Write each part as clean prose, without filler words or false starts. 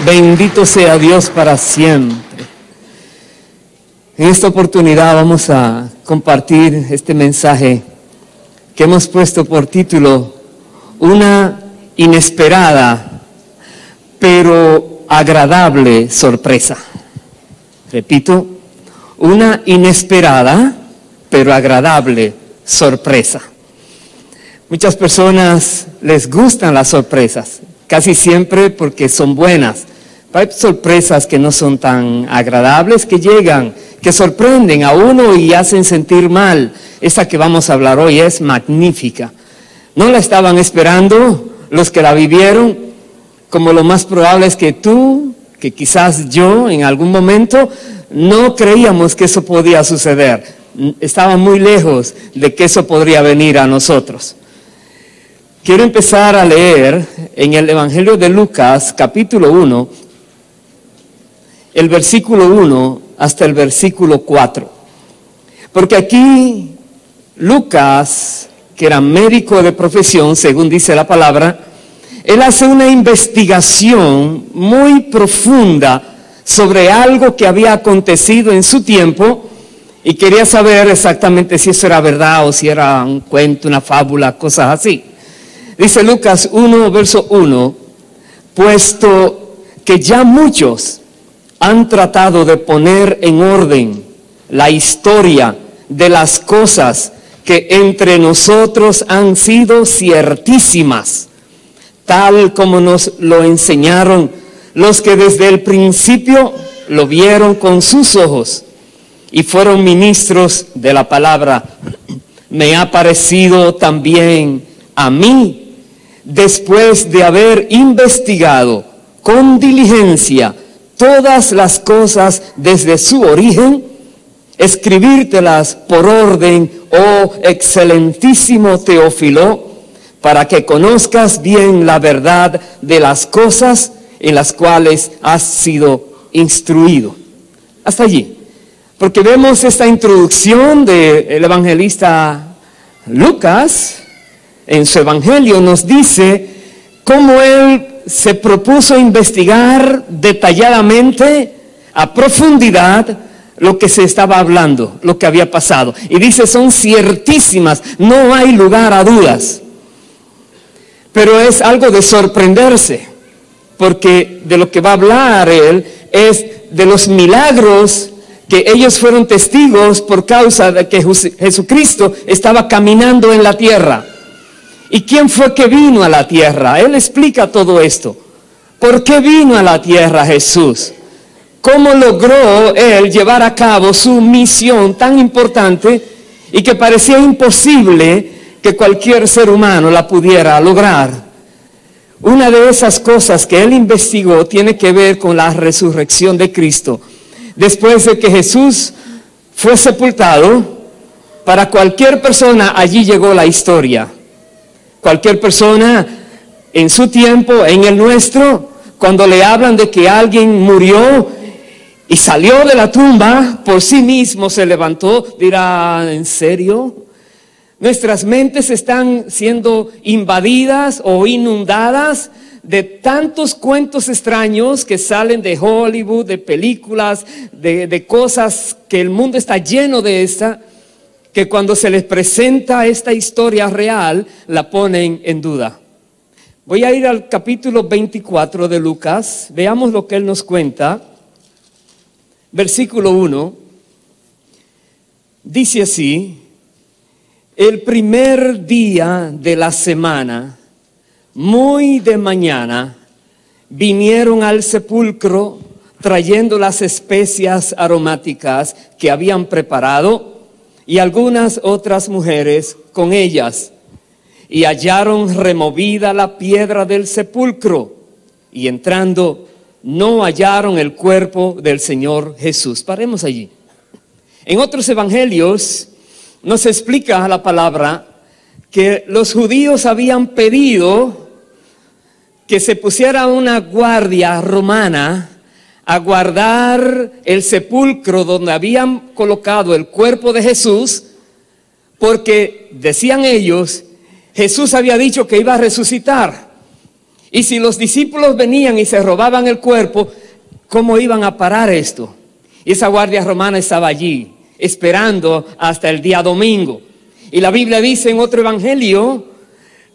Bendito sea Dios para siempre. En esta oportunidad vamos a compartir este mensaje que hemos puesto por título Una inesperada pero agradable sorpresa. Repito, una inesperada pero agradable sorpresa. Muchas personas les gustan las sorpresas, casi siempre porque son buenas. Hay sorpresas que no son tan agradables, que llegan, que sorprenden a uno y hacen sentir mal. Esta que vamos a hablar hoy es magnífica. No la estaban esperando los que la vivieron, como lo más probable es que tú, que quizás yo en algún momento, no creíamos que eso podía suceder. Estaba muy lejos de que eso podría venir a nosotros. Quiero empezar a leer en el Evangelio de Lucas, capítulo 1, el versículo 1 hasta el versículo 4. Porque aquí Lucas, que era médico de profesión, según dice la palabra, él hace una investigación muy profunda sobre algo que había acontecido en su tiempo y quería saber exactamente si eso era verdad o si era un cuento, una fábula, cosas así. Dice Lucas 1, verso 1, puesto que ya muchos han tratado de poner en orden la historia de las cosas que entre nosotros han sido ciertísimas, tal como nos lo enseñaron los que desde el principio lo vieron con sus ojos y fueron ministros de la palabra. Me ha parecido también a mí, después de haber investigado con diligencia todas las cosas desde su origen, escribírtelas por orden, oh excelentísimo Teófilo, para que conozcas bien la verdad de las cosas en las cuales has sido instruido. Hasta allí. Porque vemos esta introducción del evangelista Lucas. En su evangelio nos dice cómo él se propuso investigar detalladamente, a profundidad, lo que se estaba hablando, lo que había pasado. Y dice, son ciertísimas, no hay lugar a dudas. Pero es algo de sorprenderse, porque de lo que va a hablar él es de los milagros que ellos fueron testigos por causa de que Jesucristo estaba caminando en la tierra. ¿Y quién fue que vino a la tierra? Él explica todo esto. ¿Por qué vino a la tierra Jesús? ¿Cómo logró él llevar a cabo su misión tan importante y que parecía imposible que cualquier ser humano la pudiera lograr? Una de esas cosas que él investigó tiene que ver con la resurrección de Cristo. Después de que Jesús fue sepultado, para cualquier persona allí llegó la historia. Cualquier persona en su tiempo, en el nuestro, cuando le hablan de que alguien murió y salió de la tumba, por sí mismo se levantó, dirá, ¿en serio? Nuestras mentes están siendo invadidas o inundadas de tantos cuentos extraños que salen de Hollywood, de películas, de cosas que el mundo está lleno de esta, que cuando se les presenta esta historia real, la ponen en duda. Voy a ir al capítulo 24 de Lucas, veamos lo que él nos cuenta. Versículo 1, dice así, el primer día de la semana, muy de mañana, vinieron al sepulcro trayendo las especias aromáticas que habían preparado, y algunas otras mujeres con ellas, y hallaron removida la piedra del sepulcro, y entrando no hallaron el cuerpo del Señor Jesús. Paremos allí. En otros evangelios nos explica la palabra que los judíos habían pedido que se pusiera una guardia romana a guardar el sepulcro donde habían colocado el cuerpo de Jesús, porque decían ellos, Jesús había dicho que iba a resucitar. Y si los discípulos venían y se robaban el cuerpo, ¿cómo iban a parar esto? Y esa guardia romana estaba allí, esperando hasta el día domingo. Y la Biblia dice en otro evangelio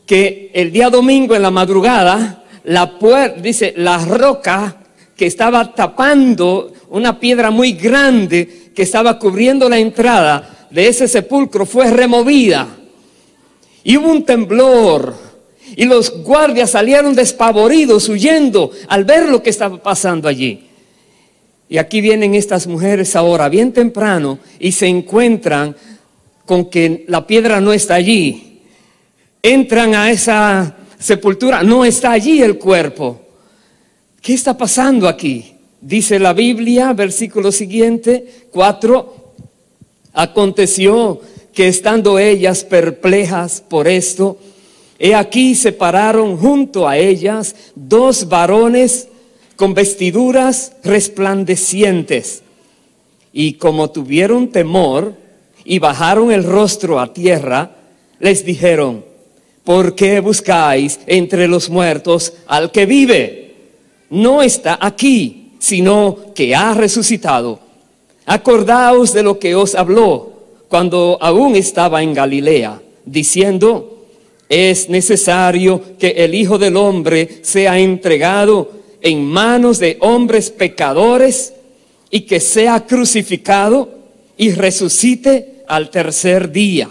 que el día domingo en la madrugada, la roca que estaba tapando una piedra muy grande que estaba cubriendo la entrada de ese sepulcro fue removida. Y hubo un temblor y los guardias salieron despavoridos, huyendo al ver lo que estaba pasando allí. Y aquí vienen estas mujeres ahora bien temprano y se encuentran con que la piedra no está allí. Entran a esa sepultura, no está allí el cuerpo. ¿Qué está pasando aquí? Dice la Biblia, versículo siguiente, 4. Aconteció que estando ellas perplejas por esto, he aquí se pararon junto a ellas 2 varones con vestiduras resplandecientes. Y como tuvieron temor y bajaron el rostro a tierra, les dijeron: ¿por qué buscáis entre los muertos al que vive? No está aquí, sino que ha resucitado. Acordaos de lo que os habló cuando aún estaba en Galilea, diciendo: es necesario que el Hijo del Hombre sea entregado en manos de hombres pecadores y que sea crucificado y resucite al tercer día.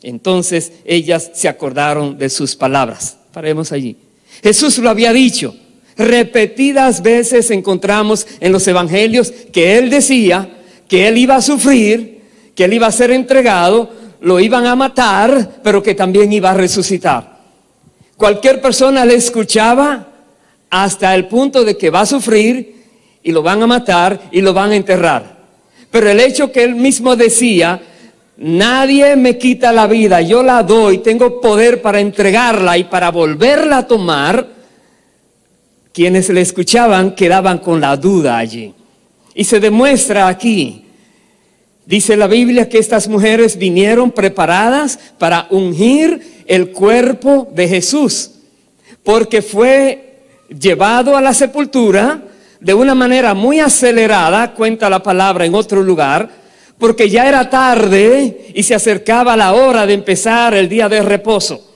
Entonces ellas se acordaron de sus palabras. Paremos allí. Jesús lo había dicho. Repetidas veces encontramos en los evangelios que Él decía que Él iba a sufrir, que Él iba a ser entregado, lo iban a matar, pero que también iba a resucitar. Cualquier persona le escuchaba hasta el punto de que va a sufrir y lo van a matar y lo van a enterrar. Pero el hecho que Él mismo decía: nadie me quita la vida, yo la doy, tengo poder para entregarla y para volverla a tomar. Quienes le escuchaban quedaban con la duda allí. Y se demuestra aquí, dice la Biblia, que estas mujeres vinieron preparadas para ungir el cuerpo de Jesús, porque fue llevado a la sepultura de una manera muy acelerada, cuenta la palabra en otro lugar, porque ya era tarde y se acercaba la hora de empezar el día de reposo.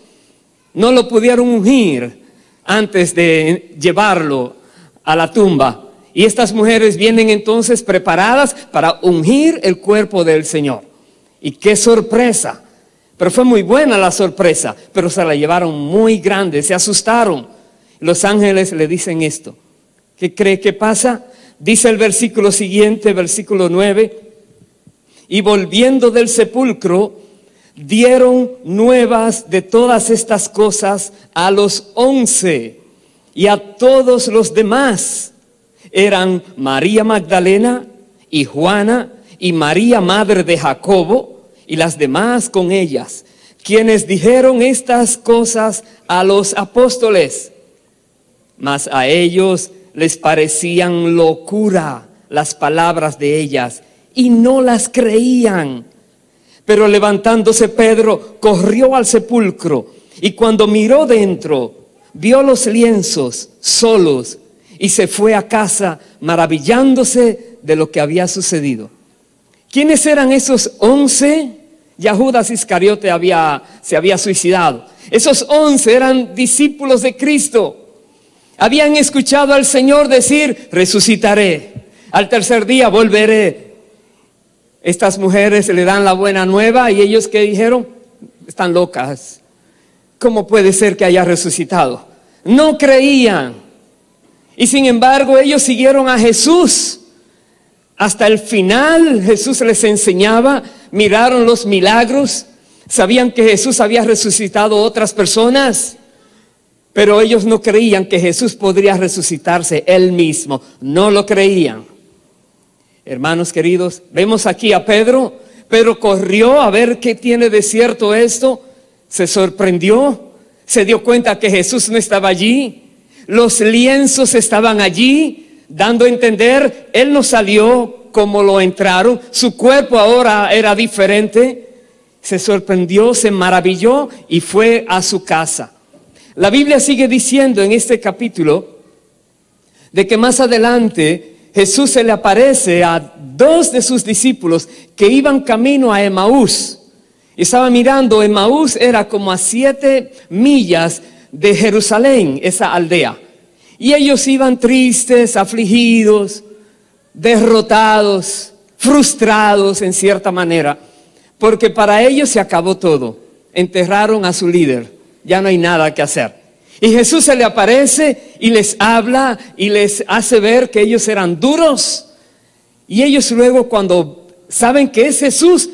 No lo pudieron ungir antes de llevarlo a la tumba. Y estas mujeres vienen entonces preparadas para ungir el cuerpo del Señor. Y qué sorpresa. Pero fue muy buena la sorpresa, pero se la llevaron muy grande, se asustaron. Los ángeles le dicen esto. ¿Qué cree que pasa? Dice el versículo siguiente, versículo 9. Y volviendo del sepulcro, dieron nuevas de todas estas cosas a los 11 y a todos los demás. Eran María Magdalena y Juana y María, madre de Jacobo, y las demás con ellas, quienes dijeron estas cosas a los apóstoles. Mas a ellos les parecían locura las palabras de ellas, y no las creían. Pero levantándose Pedro, corrió al sepulcro, y cuando miró dentro, vio los lienzos solos, y se fue a casa maravillándose de lo que había sucedido. ¿Quiénes eran esos 11? Ya Judas Iscariote se había suicidado. Esos 11 eran discípulos de Cristo. Habían escuchado al Señor decir: resucitaré, al tercer día volveré. Estas mujeres le dan la buena nueva y ellos, ¿qué dijeron? Están locas. ¿Cómo puede ser que haya resucitado? No creían. Y sin embargo ellos siguieron a Jesús hasta el final. Jesús les enseñaba, miraron los milagros, sabían que Jesús había resucitado a otras personas, pero ellos no creían que Jesús podría resucitarse Él mismo. No lo creían. Hermanos queridos, vemos aquí a Pedro. Pedro corrió a ver qué tiene de cierto esto. Se sorprendió, se dio cuenta que Jesús no estaba allí. Los lienzos estaban allí, dando a entender, Él no salió como lo entraron. Su cuerpo ahora era diferente. Se sorprendió, se maravilló y fue a su casa. La Biblia sigue diciendo en este capítulo de que más adelante Jesús se le aparece a dos de sus discípulos que iban camino a Emaús. Estaba mirando, Emaús era como a 7 millas de Jerusalén, esa aldea. Y ellos iban tristes, afligidos, derrotados, frustrados en cierta manera, porque para ellos se acabó todo. Enterraron a su líder, ya no hay nada que hacer. Y Jesús se le aparece y les habla y les hace ver que ellos eran duros. Y ellos luego, cuando saben que es Jesús,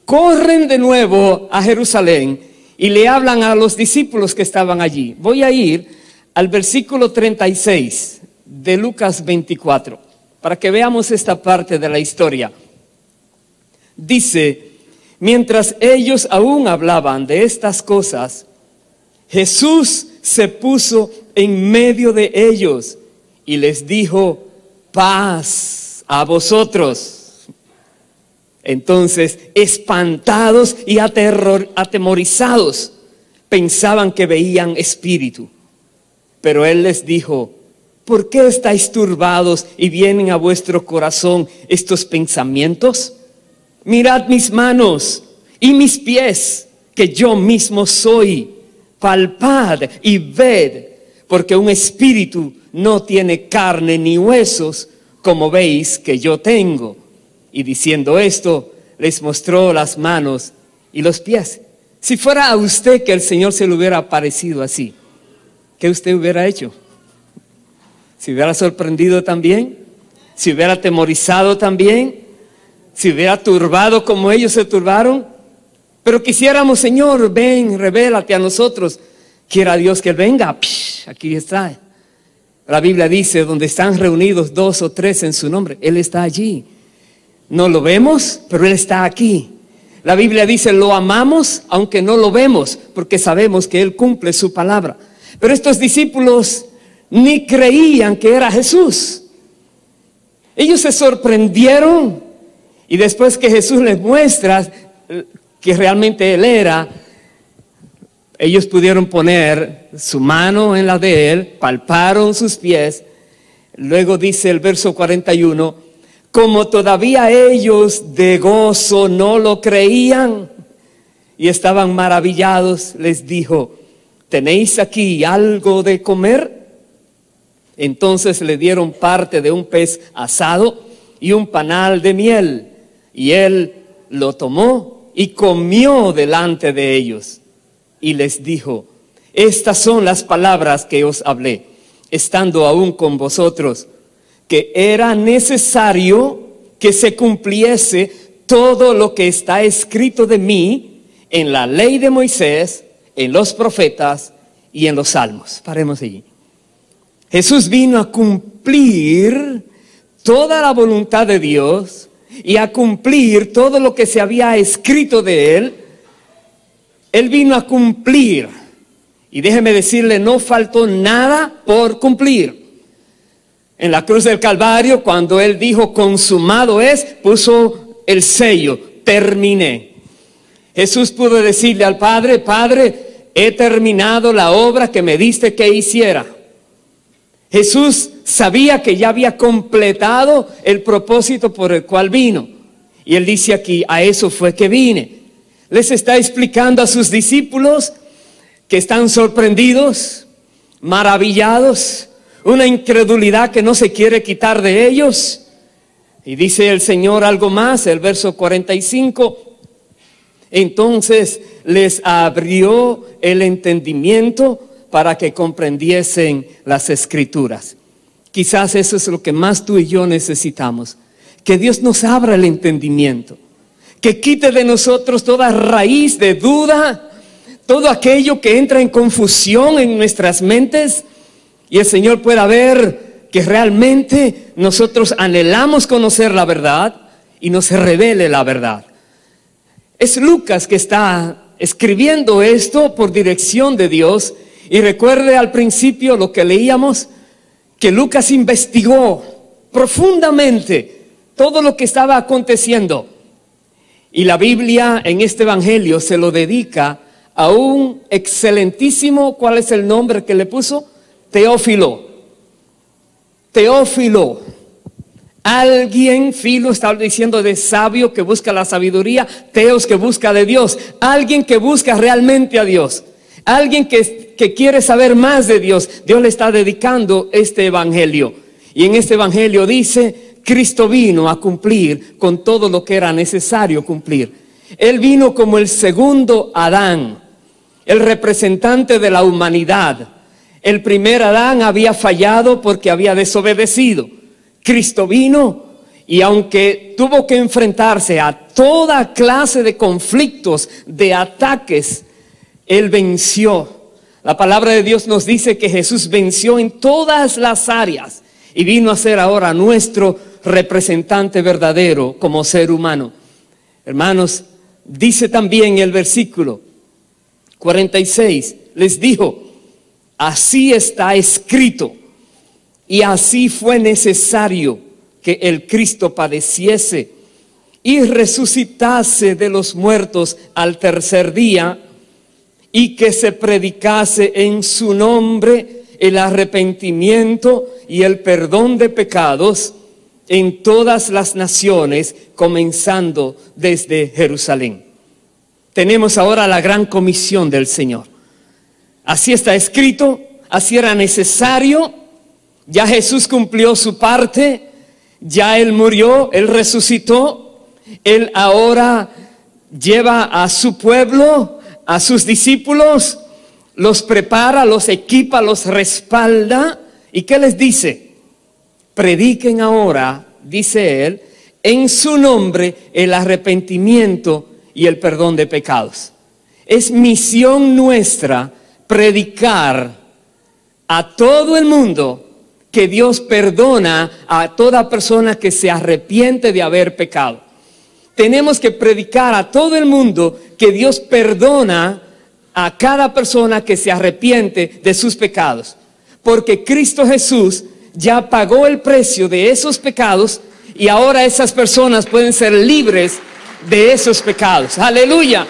corren de nuevo a Jerusalén y le hablan a los discípulos que estaban allí. Voy a ir al versículo 36 de Lucas 24 para que veamos esta parte de la historia. Dice: mientras ellos aún hablaban de estas cosas, Jesús se puso en medio de ellos y les dijo: paz a vosotros. Entonces, espantados y atemorizados, pensaban que veían espíritu. Pero él les dijo: ¿por qué estáis turbados y vienen a vuestro corazón estos pensamientos? Mirad mis manos y mis pies, que yo mismo soy. Palpad y ved, porque un espíritu no tiene carne ni huesos, como veis que yo tengo. Y diciendo esto, les mostró las manos y los pies. Si fuera a usted que el Señor se le hubiera aparecido así, ¿qué usted hubiera hecho? ¿Se hubiera sorprendido también? ¿Se hubiera atemorizado también? ¿Se hubiera turbado como ellos se turbaron? Pero quisiéramos: Señor, ven, revélate a nosotros. Quiera Dios que Él venga. Aquí está. La Biblia dice: donde están reunidos 2 o 3 en su nombre, Él está allí. No lo vemos, pero Él está aquí. La Biblia dice: lo amamos aunque no lo vemos, porque sabemos que Él cumple su palabra. Pero estos discípulos ni creían que era Jesús. Ellos se sorprendieron, y después que Jesús les muestra que realmente Él era, ellos pudieron poner su mano en la de Él, palparon sus pies. Luego dice el verso 41, como todavía ellos de gozo no lo creían y estaban maravillados, les dijo: ¿tenéis aquí algo de comer? Entonces le dieron parte de un pez asado y un panal de miel, y Él lo tomó y comió delante de ellos. Y les dijo: estas son las palabras que os hablé, estando aún con vosotros, que era necesario que se cumpliese todo lo que está escrito de mí en la ley de Moisés, en los profetas y en los salmos. Paremos allí. Jesús vino a cumplir toda la voluntad de Dios y a cumplir todo lo que se había escrito de Él. Él vino a cumplir, y déjeme decirle, no faltó nada por cumplir. En la cruz del Calvario, cuando Él dijo consumado es, puso el sello, terminé. Jesús pudo decirle al Padre: Padre, he terminado la obra que me diste que hiciera. Jesús sabía que ya había completado el propósito por el cual vino. Y Él dice aquí: a eso fue que vine. Les está explicando a sus discípulos que están sorprendidos, maravillados, una incredulidad que no se quiere quitar de ellos. Y dice el Señor algo más, el verso 45. Entonces les abrió el entendimiento para que comprendiesen las Escrituras. Quizás eso es lo que más tú y yo necesitamos, que Dios nos abra el entendimiento, que quite de nosotros toda raíz de duda, todo aquello que entra en confusión en nuestras mentes, y el Señor pueda ver que realmente nosotros anhelamos conocer la verdad y nos revele la verdad. Es Lucas que está escribiendo esto por dirección de Dios. Y recuerde al principio lo que leíamos, que Lucas investigó profundamente todo lo que estaba aconteciendo. Y la Biblia en este evangelio se lo dedica a un excelentísimo, ¿cuál es el nombre que le puso? Teófilo. Teófilo. Alguien, Filo está diciendo de sabio que busca la sabiduría, Teos que busca de Dios. Alguien que busca realmente a Dios. Alguien que quiere saber más de Dios. Dios le está dedicando este evangelio. Y en este evangelio dice, Cristo vino a cumplir con todo lo que era necesario cumplir. Él vino como el segundo Adán, el representante de la humanidad. El primer Adán había fallado porque había desobedecido. Cristo vino y aunque tuvo que enfrentarse a toda clase de conflictos, de ataques, Él venció. La palabra de Dios nos dice que Jesús venció en todas las áreas y vino a ser ahora nuestro representante verdadero como ser humano. Hermanos, dice también el versículo 46, les dijo, así está escrito. Y así fue necesario que el Cristo padeciese y resucitase de los muertos al tercer día y que se predicase en su nombre el arrepentimiento y el perdón de pecados en todas las naciones, comenzando desde Jerusalén. Tenemos ahora la gran comisión del Señor. Así está escrito, así era necesario. Ya Jesús cumplió su parte, ya Él murió, Él resucitó, Él ahora lleva a su pueblo, a sus discípulos, los prepara, los equipa, los respalda. ¿Y qué les dice? Prediquen ahora, dice Él, en su nombre el arrepentimiento y el perdón de pecados. Es misión nuestra predicar a todo el mundo que Dios perdona a toda persona que se arrepiente de haber pecado. Tenemos que predicar a todo el mundo que Dios perdona a cada persona que se arrepiente de sus pecados. Porque Cristo Jesús ya pagó el precio de esos pecados y ahora esas personas pueden ser libres de esos pecados. ¡Aleluya!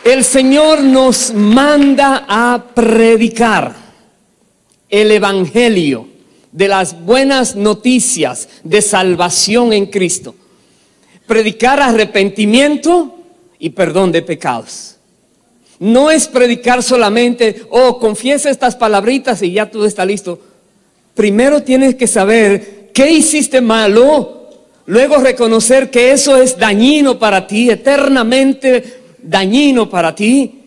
El Señor nos manda a predicar el evangelio de las buenas noticias de salvación en Cristo. Predicar arrepentimiento y perdón de pecados. No es predicar solamente, confiesa estas palabritas y ya todo está listo. Primero tienes que saber qué hiciste malo, luego reconocer que eso es dañino para ti, eternamente dañino para ti,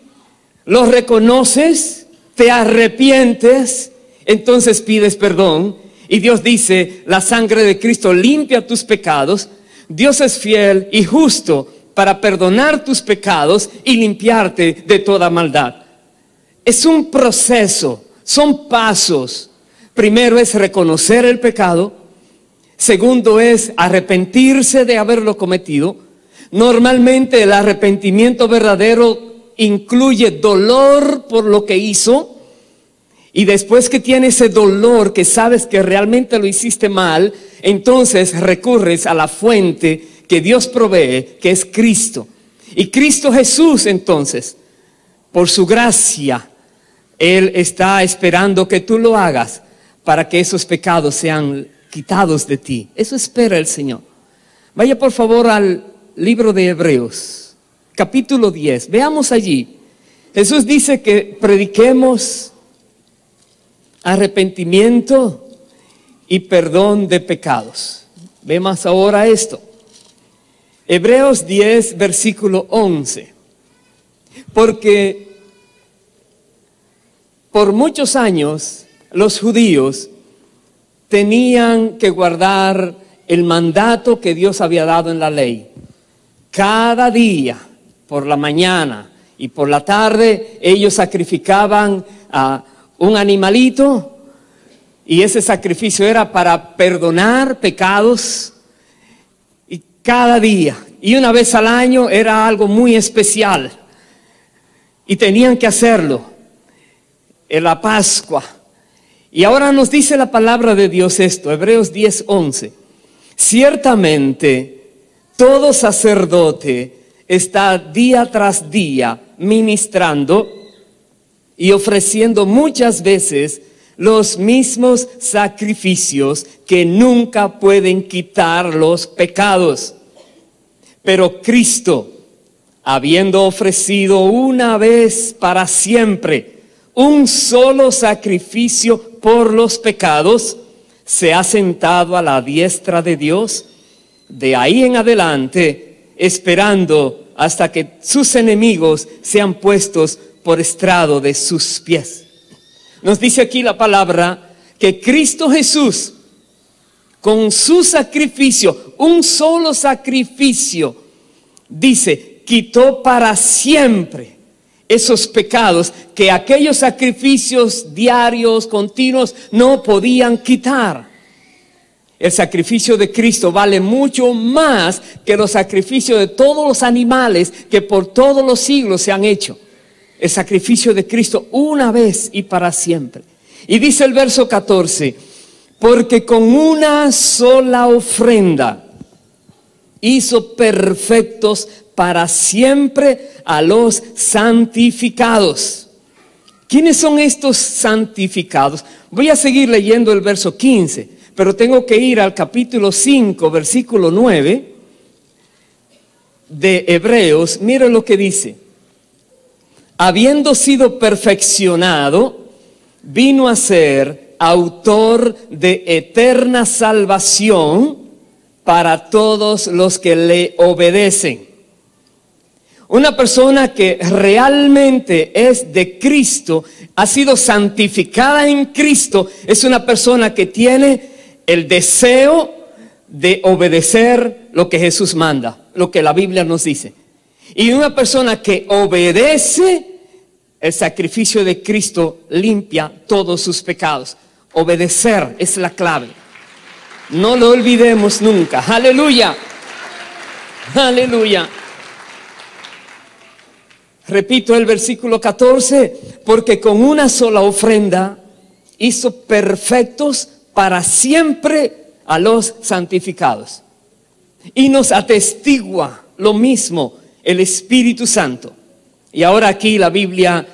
lo reconoces, te arrepientes, entonces pides perdón y Dios dice, la sangre de Cristo limpia tus pecados. Dios es fiel y justo para perdonar tus pecados y limpiarte de toda maldad. Es un proceso, son pasos. Primero es reconocer el pecado, segundo es arrepentirse de haberlo cometido. Normalmente el arrepentimiento verdadero incluye dolor por lo que hizo y después que tienes ese dolor que sabes que realmente lo hiciste mal, entonces recurres a la fuente que Dios provee, que es Cristo. Y Cristo Jesús entonces, por su gracia, Él está esperando que tú lo hagas para que esos pecados sean quitados de ti. Eso espera el Señor. Vaya por favor al libro de Hebreos, capítulo 10. Veamos allí. Jesús dice que prediquemos arrepentimiento y perdón de pecados. Vemos ahora esto. Hebreos 10, versículo 11. Porque por muchos años los judíos tenían que guardar el mandato que Dios había dado en la ley. Cada día, por la mañana y por la tarde, ellos sacrificaban a un animalito y ese sacrificio era para perdonar pecados. Y cada día, y una vez al año, era algo muy especial. Y tenían que hacerlo en la Pascua. Y ahora nos dice la palabra de Dios esto, Hebreos 10:11. Ciertamente, todo sacerdote está día tras día ministrando y ofreciendo muchas veces los mismos sacrificios que nunca pueden quitar los pecados. Pero Cristo, habiendo ofrecido una vez para siempre un solo sacrificio por los pecados, se ha sentado a la diestra de Dios. De ahí en adelante, esperando hasta que sus enemigos sean puestos por estrado de sus pies. Nos dice aquí la palabra que Cristo Jesús, con su sacrificio, un solo sacrificio, dice, quitó para siempre esos pecados que aquellos sacrificios diarios, continuos, no podían quitar. El sacrificio de Cristo vale mucho más que los sacrificios de todos los animales que por todos los siglos se han hecho. El sacrificio de Cristo una vez y para siempre. Y dice el verso 14, porque con una sola ofrenda hizo perfectos para siempre a los santificados. ¿Quiénes son estos santificados? Voy a seguir leyendo el verso 15, pero tengo que ir al capítulo 5, versículo 9 de Hebreos. Mira lo que dice. Habiendo sido perfeccionado, vino a ser autor de eterna salvación para todos los que le obedecen. Una persona que realmente es de Cristo, ha sido santificada en Cristo, es una persona que tiene el deseo de obedecer lo que Jesús manda, lo que la Biblia nos dice. Y una persona que obedece, el sacrificio de Cristo limpia todos sus pecados. Obedecer es la clave. No lo olvidemos nunca. Aleluya. Aleluya. Repito el versículo 14, porque con una sola ofrenda hizo perfectos para siempre a los santificados. Y nos atestigua lo mismo el Espíritu Santo. Y ahora aquí la Biblia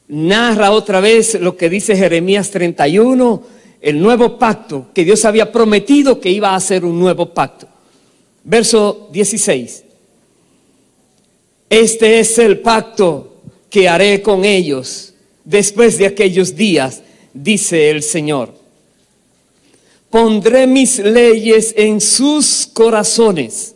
narra otra vez lo que dice Jeremías 31, el nuevo pacto, que Dios había prometido que iba a hacer un nuevo pacto. Verso 16. Este es el pacto que haré con ellos después de aquellos días, dice el Señor. Pondré mis leyes en sus corazones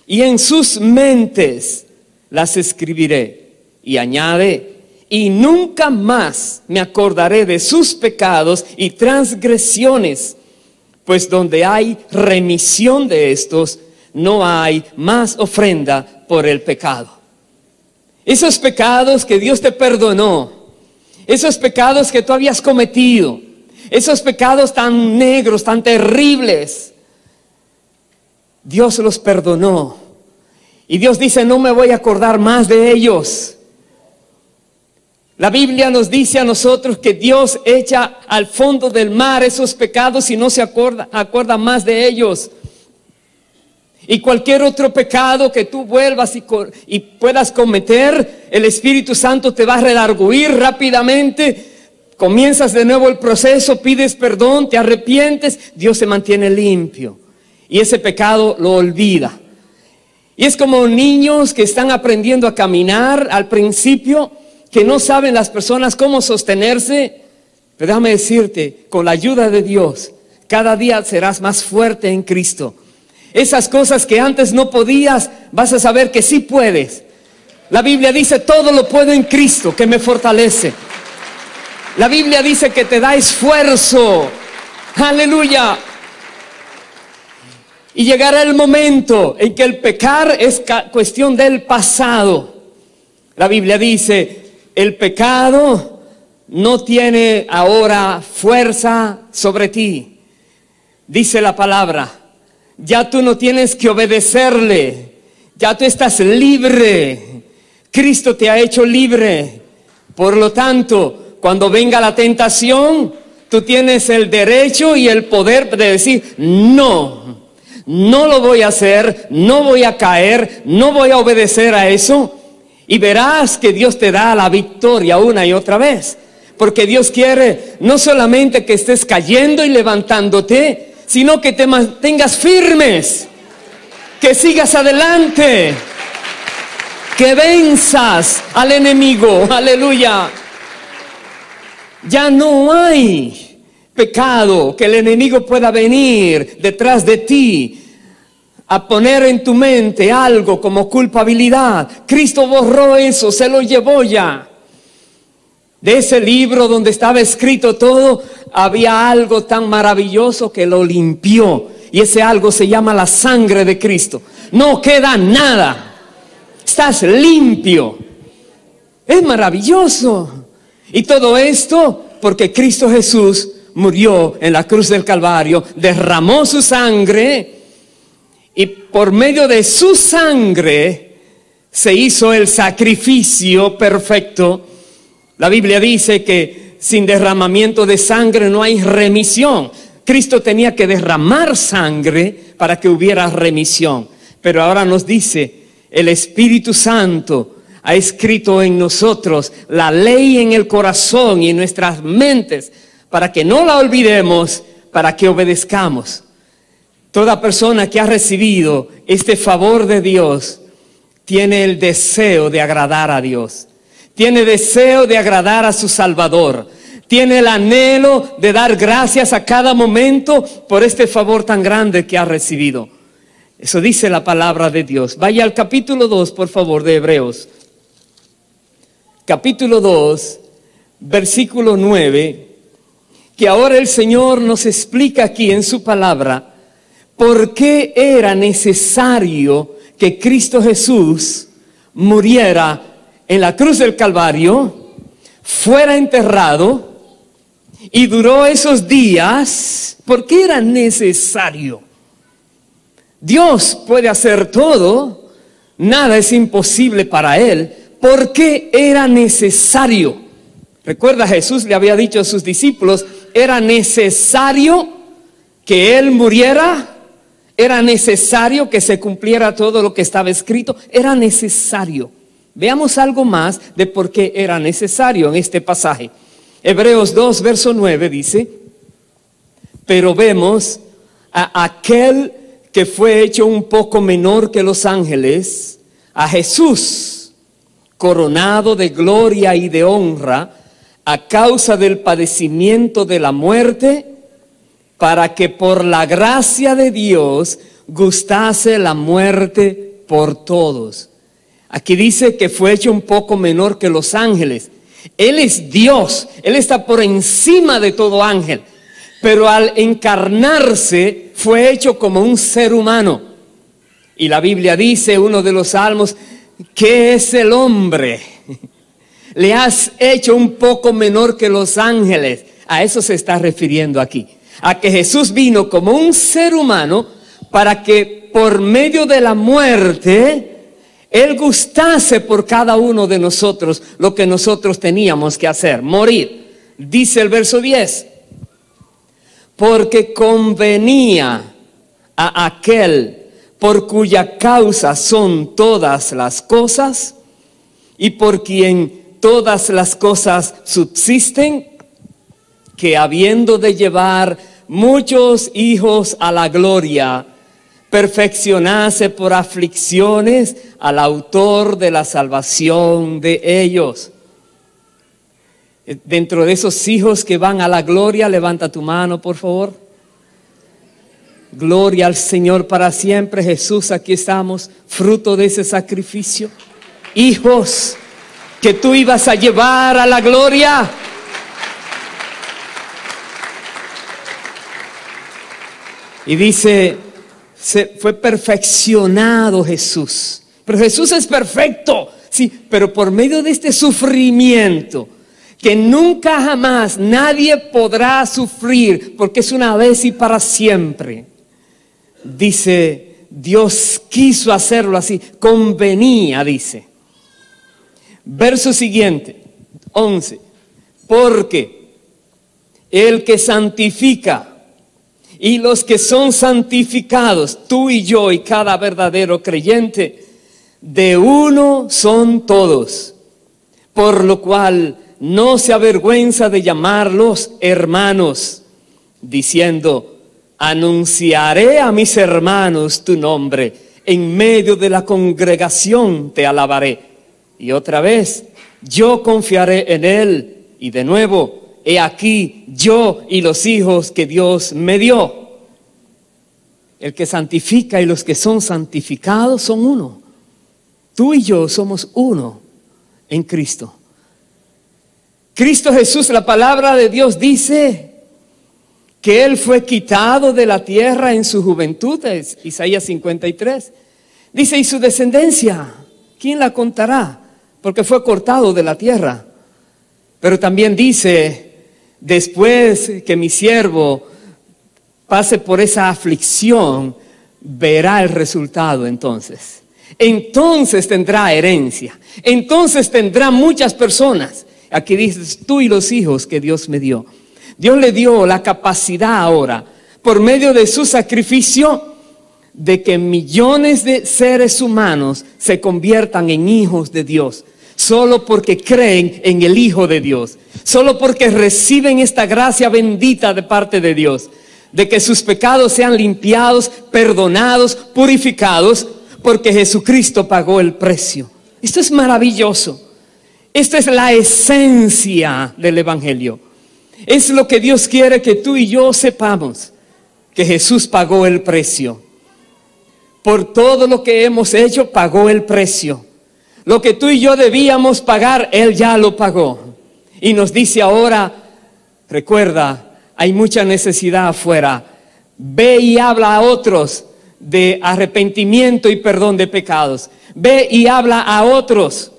y en sus mentes las escribiré. Y añade, y nunca más me acordaré de sus pecados y transgresiones, pues donde hay remisión de estos, no hay más ofrenda por el pecado. Esos pecados que Dios te perdonó, esos pecados que tú habías cometido, esos pecados tan negros, tan terribles, Dios los perdonó. Y Dios dice, no me voy a acordar más de ellos. La Biblia nos dice a nosotros que Dios echa al fondo del mar esos pecados y no se acuerda más de ellos. Y cualquier otro pecado que tú vuelvas y puedas cometer, el Espíritu Santo te va a redarguir rápidamente. Comienzas de nuevo el proceso, pides perdón, te arrepientes, Dios se mantiene limpio. Y ese pecado lo olvida. Y es como niños que están aprendiendo a caminar al principio, que no saben las personas cómo sostenerse. Pero déjame decirte, con la ayuda de Dios, cada día serás más fuerte en Cristo. Esas cosas que antes no podías, vas a saber que sí puedes. La Biblia dice, todo lo puedo en Cristo que me fortalece. La Biblia dice que te da esfuerzo. Aleluya. Y llegará el momento en que el pecar es cuestión del pasado. La Biblia dice, el pecado no tiene ahora fuerza sobre ti. Dice la palabra, ya tú no tienes que obedecerle, ya tú estás libre. Cristo te ha hecho libre. Por lo tanto, cuando venga la tentación, tú tienes el derecho y el poder de decir, no, no lo voy a hacer, no voy a caer, no voy a obedecer a eso. Y verás que Dios te da la victoria una y otra vez. Porque Dios quiere no solamente que estés cayendo y levantándote, sino que te mantengas firmes, que sigas adelante, que venzas al enemigo. Aleluya. Ya no hay pecado que el enemigo pueda venir detrás de ti a poner en tu mente algo como culpabilidad. Cristo borró eso, se lo llevó ya. De ese libro donde estaba escrito todo, había algo tan maravilloso que lo limpió. Y ese algo se llama la sangre de Cristo. No queda nada. Estás limpio. Es maravilloso. Y todo esto porque Cristo Jesús murió en la cruz del Calvario, derramó su sangre. Y por medio de su sangre se hizo el sacrificio perfecto. La Biblia dice que sin derramamiento de sangre no hay remisión. Cristo tenía que derramar sangre para que hubiera remisión. Pero ahora nos dice, el Espíritu Santo ha escrito en nosotros la ley en el corazón y en nuestras mentes para que no la olvidemos, para que obedezcamos. Toda persona que ha recibido este favor de Dios tiene el deseo de agradar a Dios. Tiene deseo de agradar a su Salvador. Tiene el anhelo de dar gracias a cada momento por este favor tan grande que ha recibido. Eso dice la palabra de Dios. Vaya al capítulo 2, por favor, de Hebreos. Capítulo 2, versículo 9. Que ahora el Señor nos explica aquí en su palabra por qué era necesario que Cristo Jesús muriera en la cruz del Calvario, fuera enterrado y duró esos días. ¿Por qué era necesario? Dios puede hacer todo, nada es imposible para Él. ¿Por qué era necesario? Recuerda, Jesús le había dicho a sus discípulos, era necesario que Él muriera. Era necesario que se cumpliera todo lo que estaba escrito. Era necesario. Veamos algo más de por qué era necesario en este pasaje. Hebreos 2, verso 9 dice, pero vemos a aquel que fue hecho un poco menor que los ángeles, a Jesús, coronado de gloria y de honra, a causa del padecimiento de la muerte, para que por la gracia de Dios gustase la muerte por todos. Aquí dice que fue hecho un poco menor que los ángeles. Él es Dios, Él está por encima de todo ángel. Pero al encarnarse fue hecho como un ser humano. Y la Biblia dice, uno de los salmos, ¿qué es el hombre? Le has hecho un poco menor que los ángeles. A eso se está refiriendo aquí. A que Jesús vino como un ser humano para que por medio de la muerte Él gustase por cada uno de nosotros lo que nosotros teníamos que hacer, morir. Dice el verso 10, porque convenía a aquel por cuya causa son todas las cosas y por quien todas las cosas subsisten, que habiendo de llevar muchos hijos a la gloria, perfeccionase por aflicciones al autor de la salvación de ellos. Dentro de esos hijos que van a la gloria, levanta tu mano, por favor. Gloria al Señor para siempre. Jesús, aquí estamos, fruto de ese sacrificio. Hijos que tú ibas a llevar a la gloria. Y dice, fue perfeccionado Jesús. Pero Jesús es perfecto, sí, pero por medio de este sufrimiento, que nunca jamás nadie podrá sufrir, porque es una vez y para siempre. Dice, Dios quiso hacerlo así, convenía, dice. Verso siguiente, 11. Porque el que santifica y los que son santificados, tú y yo y cada verdadero creyente, de uno son todos, por lo cual no se avergüenza de llamarlos hermanos, diciendo: anunciaré a mis hermanos tu nombre, en medio de la congregación te alabaré. Y otra vez, yo confiaré en él. Y de nuevo, he aquí yo y los hijos que Dios me dio. El que santifica y los que son santificados son uno. Tú y yo somos uno en Cristo. Cristo Jesús, la palabra de Dios dice que Él fue quitado de la tierra en su juventud, es Isaías 53. Dice, y su descendencia, ¿quién la contará? Porque fue cortado de la tierra. Pero también dice, después que mi siervo pase por esa aflicción, verá el resultado entonces. Entonces tendrá herencia. Entonces tendrá muchas personas. Aquí dices, tú y los hijos que Dios me dio. Dios le dio la capacidad ahora, por medio de su sacrificio, de que millones de seres humanos se conviertan en hijos de Dios. Solo porque creen en el Hijo de Dios. Solo porque reciben esta gracia bendita de parte de Dios. De que sus pecados sean limpiados, perdonados, purificados. Porque Jesucristo pagó el precio. Esto es maravilloso. Esta es la esencia del Evangelio. Es lo que Dios quiere que tú y yo sepamos. Que Jesús pagó el precio. Por todo lo que hemos hecho, pagó el precio. Lo que tú y yo debíamos pagar, Él ya lo pagó. Y nos dice ahora, recuerda, hay mucha necesidad afuera. Ve y habla a otros de arrepentimiento y perdón de pecados. Ve y habla a otros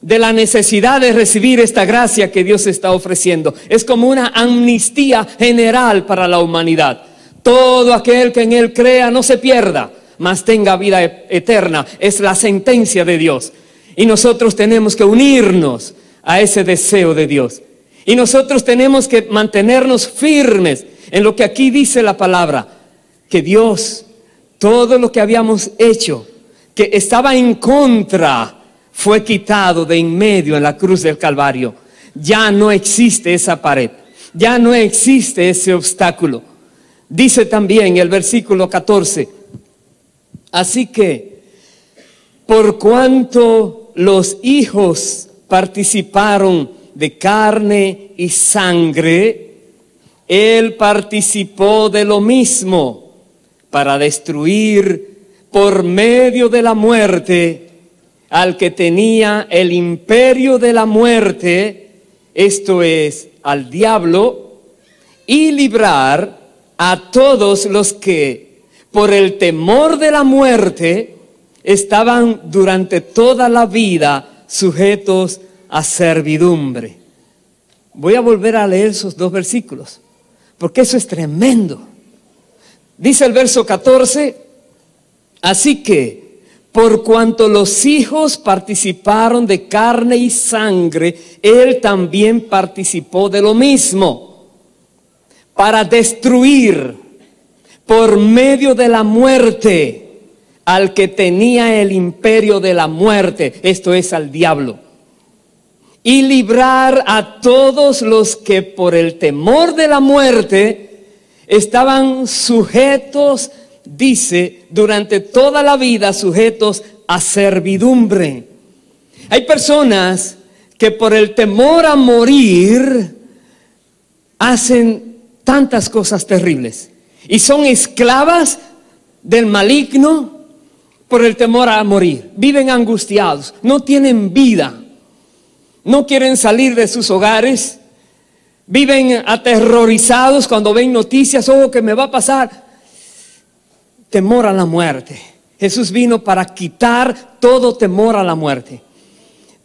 de la necesidad de recibir esta gracia que Dios está ofreciendo. Es como una amnistía general para la humanidad. Todo aquel que en Él crea no se pierda, mas tenga vida eterna. Es la sentencia de Dios. Y nosotros tenemos que unirnos a ese deseo de Dios. Y nosotros tenemos que mantenernos firmes en lo que aquí dice la palabra. Que Dios, todo lo que habíamos hecho, que estaba en contra, fue quitado de en medio en la cruz del Calvario. Ya no existe esa pared. Ya no existe ese obstáculo. Dice también el versículo 14. Así que, por cuanto los hijos participaron de carne y sangre, Él participó de lo mismo para destruir por medio de la muerte al que tenía el imperio de la muerte, esto es, al diablo, y librar a todos los que por el temor de la muerte estaban durante toda la vida sujetos a servidumbre. Voy a volver a leer esos dos versículos, porque eso es tremendo. Dice el verso 14, así que, por cuanto los hijos participaron de carne y sangre, Él también participó de lo mismo, para destruir por medio de la muerte al que tenía el imperio de la muerte, esto es, al diablo, y librar a todos los que por el temor de la muerte estaban sujetos, dice, durante toda la vida sujetos a servidumbre. Hay personas que por el temor a morir hacen tantas cosas terribles y son esclavas del maligno por el temor a morir. Viven angustiados, no tienen vida, no quieren salir de sus hogares, viven aterrorizados cuando ven noticias, oh, ¿qué me va a pasar? Temor a la muerte. Jesús vino para quitar todo temor a la muerte.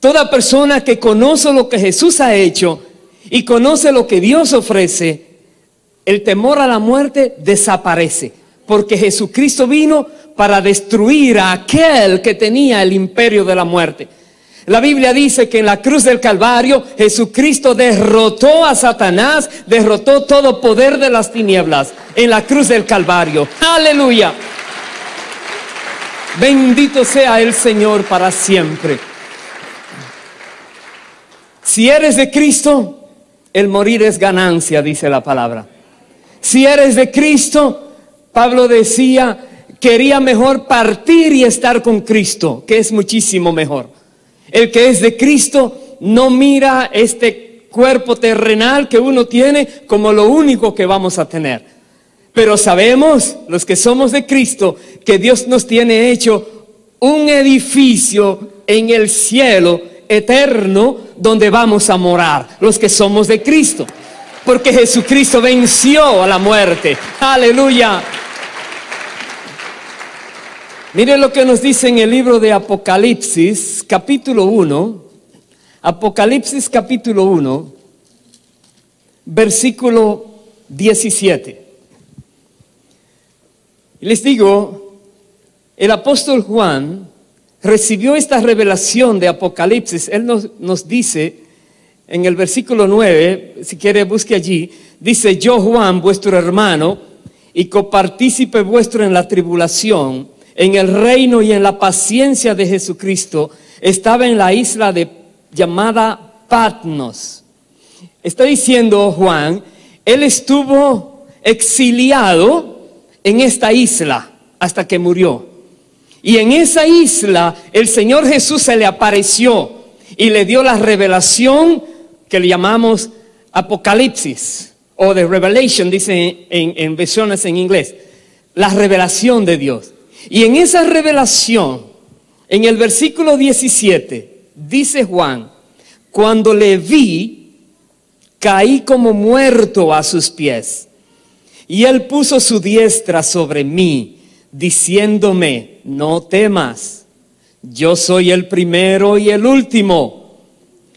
Toda persona que conoce lo que Jesús ha hecho y conoce lo que Dios ofrece, el temor a la muerte desaparece, porque Jesucristo vino para destruir a aquel que tenía el imperio de la muerte. La Biblia dice que en la cruz del Calvario Jesucristo derrotó a Satanás, derrotó todo poder de las tinieblas en la cruz del Calvario. ¡Aleluya! Bendito sea el Señor para siempre. Si eres de Cristo, el morir es ganancia, dice la palabra. Si eres de Cristo, Pablo decía, quería mejor partir y estar con Cristo, que es muchísimo mejor. El que es de Cristo no mira este cuerpo terrenal que uno tiene como lo único que vamos a tener. Pero sabemos, los que somos de Cristo, que Dios nos tiene hecho un edificio en el cielo eterno donde vamos a morar, los que somos de Cristo. Porque Jesucristo venció a la muerte. ¡Aleluya! Miren lo que nos dice en el libro de Apocalipsis, capítulo 1. Apocalipsis, capítulo 1, versículo 17. Y les digo, el apóstol Juan recibió esta revelación de Apocalipsis. Él nos dice en el versículo 9, si quiere busque allí, dice: yo, Juan, vuestro hermano y copartícipe vuestro en la tribulación, en el reino y en la paciencia de Jesucristo, estaba en la isla llamada Patmos. Está diciendo Juan, él estuvo exiliado en esta isla hasta que murió. Y en esa isla el Señor Jesús se le apareció y le dio la revelación que le llamamos Apocalipsis o The Revelation, dice en versiones en inglés, la revelación de Dios. Y en esa revelación, en el versículo 17, dice Juan, cuando le vi, caí como muerto a sus pies. Y él puso su diestra sobre mí, diciéndome, no temas, yo soy el primero y el último,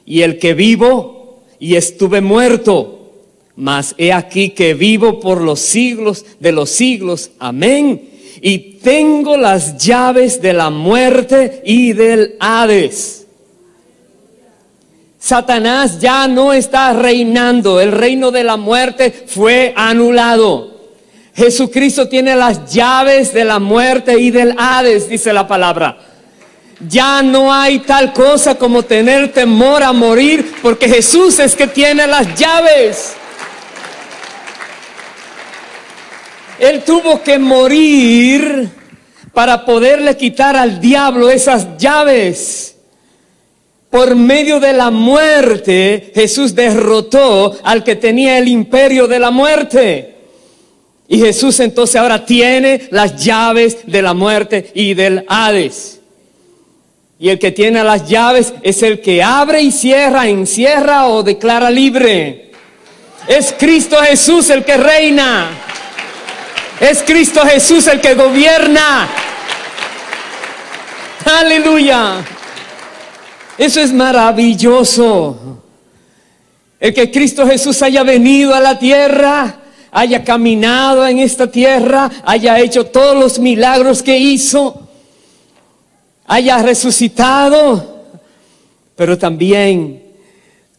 y el que vivo y estuve muerto, mas he aquí que vivo por los siglos de los siglos. Amén. Y tengo las llaves de la muerte y del Hades. Satanás ya no está reinando. El reino de la muerte fue anulado. Jesucristo tiene las llaves de la muerte y del Hades, dice la palabra. Ya no hay tal cosa como tener temor a morir, porque Jesús es que tiene las llaves. Él tuvo que morir para poderle quitar al diablo esas llaves. Por medio de la muerte, Jesús derrotó al que tenía el imperio de la muerte. Y Jesús entonces ahora tiene las llaves de la muerte y del Hades. Y el que tiene las llaves es el que abre y cierra, encierra o declara libre. Es Cristo Jesús el que reina. Es Cristo Jesús el que gobierna. Aleluya. Eso es maravilloso. El que Cristo Jesús haya venido a la tierra, haya caminado en esta tierra, haya hecho todos los milagros que hizo, haya resucitado, pero también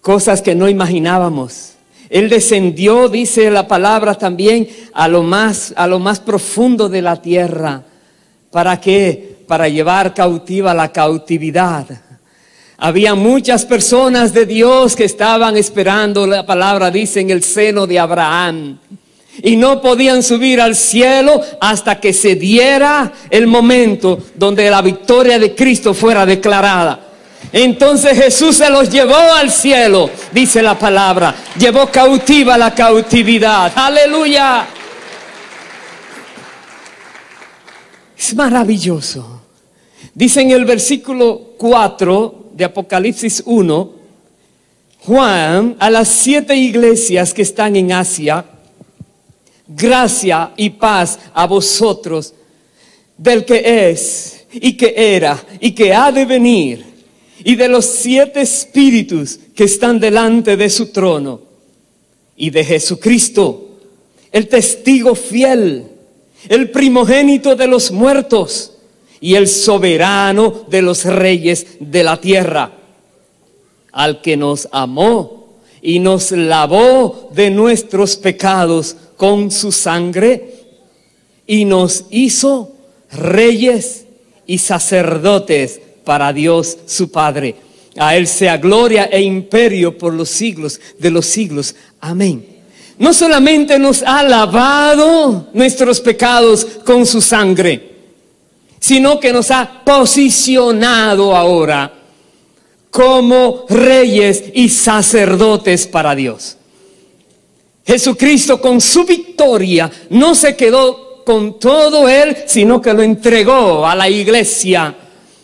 cosas que no imaginábamos. Él descendió, dice la palabra también, a lo más profundo de la tierra. ¿Para qué? Para llevar cautiva la cautividad. Había muchas personas de Dios que estaban esperando, la palabra dice, en el seno de Abraham. Y no podían subir al cielo hasta que se diera el momento donde la victoria de Cristo fuera declarada. Entonces Jesús se los llevó al cielo, dice la palabra. Llevó cautiva la cautividad. ¡Aleluya! Es maravilloso. Dice en el versículo 4 de Apocalipsis 1, Juan, a las 7 iglesias que están en Asia, gracia y paz a vosotros, del que es, y que era, y que ha de venir, y de los 7 espíritus que están delante de su trono, y de Jesucristo, el testigo fiel, el primogénito de los muertos, y el soberano de los reyes de la tierra. al que nos amó y nos lavó de nuestros pecados con su sangre y nos hizo reyes y sacerdotes para Dios su Padre. A Él sea gloria e imperio por los siglos de los siglos. Amén. No solamente nos ha lavado nuestros pecados con su sangre, sino que nos ha posicionado ahora como reyes y sacerdotes para Dios. Jesucristo con su victoria no se quedó con todo Él, sino que lo entregó a la iglesia.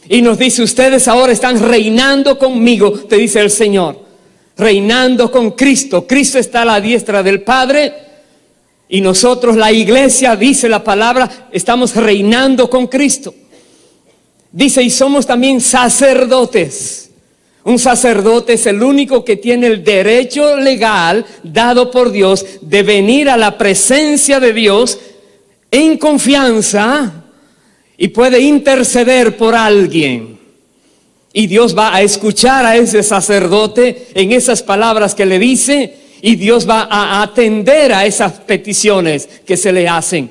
Y nos dice, ustedes ahora están reinando conmigo, te dice el Señor. Reinando con Cristo. Cristo está a la diestra del Padre. Y nosotros, la iglesia, dice la palabra, estamos reinando con Cristo. Dice, y somos también sacerdotes. Un sacerdote es el único que tiene el derecho legal dado por Dios de venir a la presencia de Dios en confianza y puede interceder por alguien. Y Dios va a escuchar a ese sacerdote en esas palabras que le dice, y Dios va a atender a esas peticiones que se le hacen.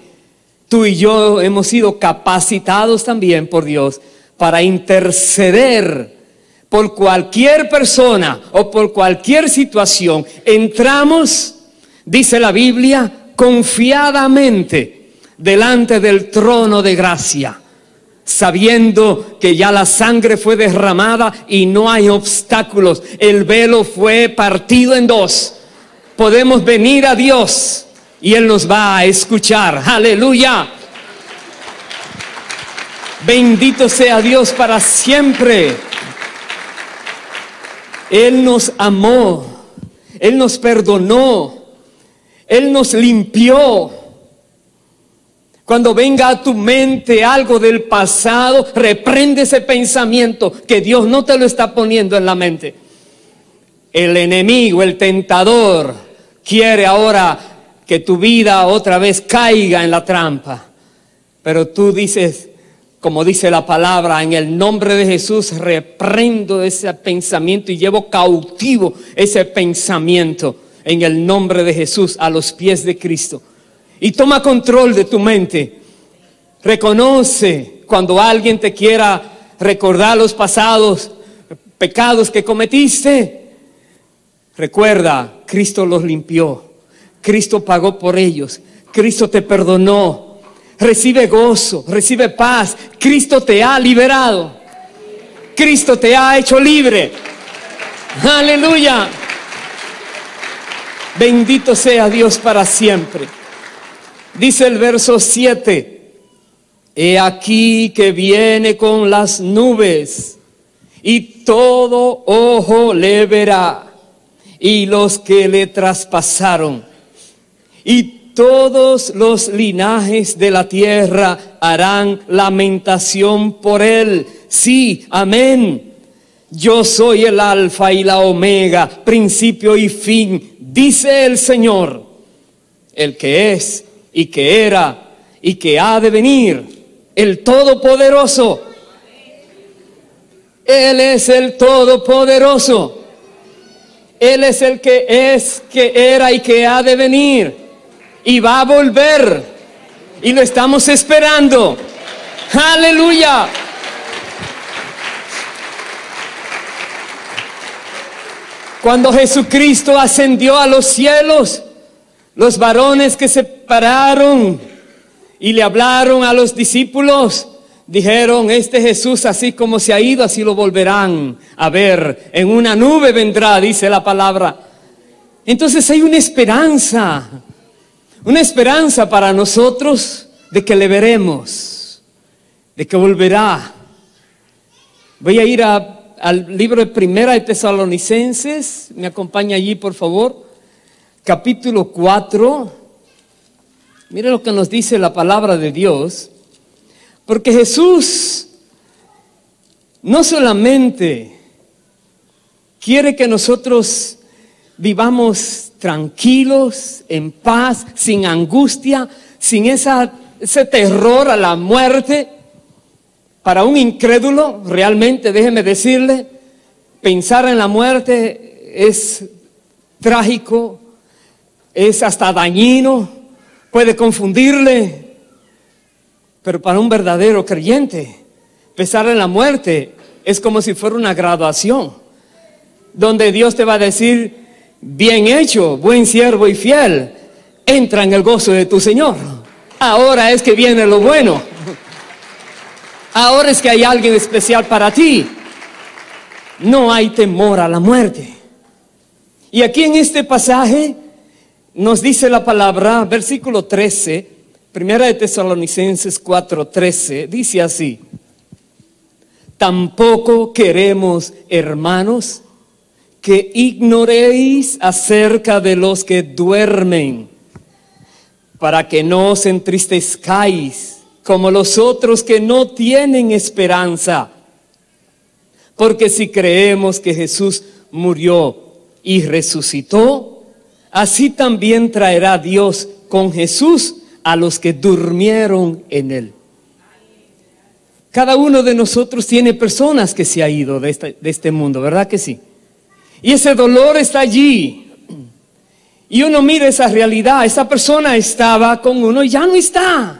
Tú y yo hemos sido capacitados también por Dios para interceder por cualquier persona o por cualquier situación. Entramos, dice la Biblia, confiadamente delante del trono de gracia, sabiendo que ya la sangre fue derramada y no hay obstáculos. El velo fue partido en dos. Podemos venir a Dios y Él nos va a escuchar. ¡Aleluya! Bendito sea Dios para siempre. Él nos amó, Él nos perdonó, Él nos limpió. Cuando venga a tu mente algo del pasado, reprende ese pensamiento que Dios no te lo está poniendo en la mente. El enemigo, el tentador, quiere ahora que tu vida otra vez caiga en la trampa. Pero tú dices, como dice la palabra, en el nombre de Jesús reprendo ese pensamiento y llevo cautivo ese pensamiento en el nombre de Jesús a los pies de Cristo. Y toma control de tu mente. Reconoce cuando alguien te quiera recordar los pasados pecados que cometiste. Recuerda, Cristo los limpió. Cristo pagó por ellos. Cristo te perdonó. Recibe gozo, recibe paz. Cristo te ha liberado. Cristo te ha hecho libre. Aleluya. Bendito sea Dios para siempre. Dice el verso 7, he aquí que viene con las nubes, y todo ojo le verá, y los que le traspasaron, y todos los linajes de la tierra harán lamentación por él. Sí, amén. Yo soy el alfa y la omega, principio y fin, dice el Señor, el que es y que era y que ha de venir, el Todopoderoso. Él es el Todopoderoso. Él es el que es, que era y que ha de venir. Y va a volver. Y lo estamos esperando. ¡Aleluya! Cuando Jesucristo ascendió a los cielos, los varones que se pararon y le hablaron a los discípulos, dijeron, este Jesús así como se ha ido, así lo volverán a ver. En una nube vendrá, dice la palabra. Entonces hay una esperanza para nosotros de que le veremos, de que volverá. Voy a ir al libro de Primera de Tesalonicenses, me acompaña allí por favor. Capítulo 4, mire lo que nos dice la palabra de Dios, porque Jesús no solamente quiere que nosotros vivamos tranquilos, en paz, sin angustia, sin ese terror a la muerte. Para un incrédulo, realmente déjeme decirle, Pensar en la muerte es trágico, es hasta dañino, puede confundirle. Pero para un verdadero creyente, pensar en la muerte es como si fuera una graduación, donde Dios te va a decir: bien hecho, buen siervo y fiel, entra en el gozo de tu Señor. Ahora es que viene lo bueno. Ahora es que hay alguien especial para ti. No hay temor a la muerte. Y aquí en este pasaje nos dice la palabra, versículo 13, Primera de Tesalonicenses 4:13, dice así: tampoco queremos, hermanos, que ignoréis acerca de los que duermen, para que no os entristezcáis como los otros que no tienen esperanza. Porque si creemos que Jesús murió y resucitó, así también traerá Dios con Jesús a los que durmieron en él. Cada uno de nosotros tiene personas que se ha ido de este mundo, ¿verdad que sí? Y ese dolor está allí. Y uno mira esa realidad. Esa persona estaba con uno y ya no está.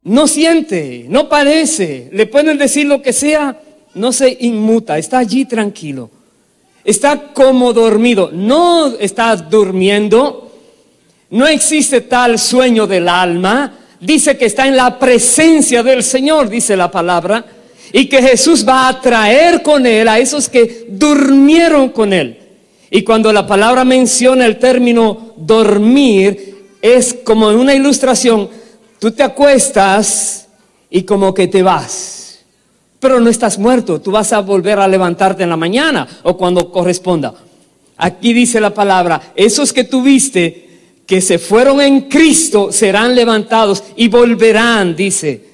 No siente, no padece. Le pueden decir lo que sea, no se inmuta. Está allí tranquilo. Está como dormido. No está durmiendo. No existe tal sueño del alma. Dice que está en la presencia del Señor, dice la palabra. Y que Jesús va a traer con él a esos que durmieron con él. Y cuando la palabra menciona el término dormir, es como en una ilustración. Tú te acuestas y como que te vas, pero no estás muerto. Tú vas a volver a levantarte en la mañana o cuando corresponda. Aquí dice la palabra: esos que tuviste que se fueron en Cristo serán levantados y volverán, dice.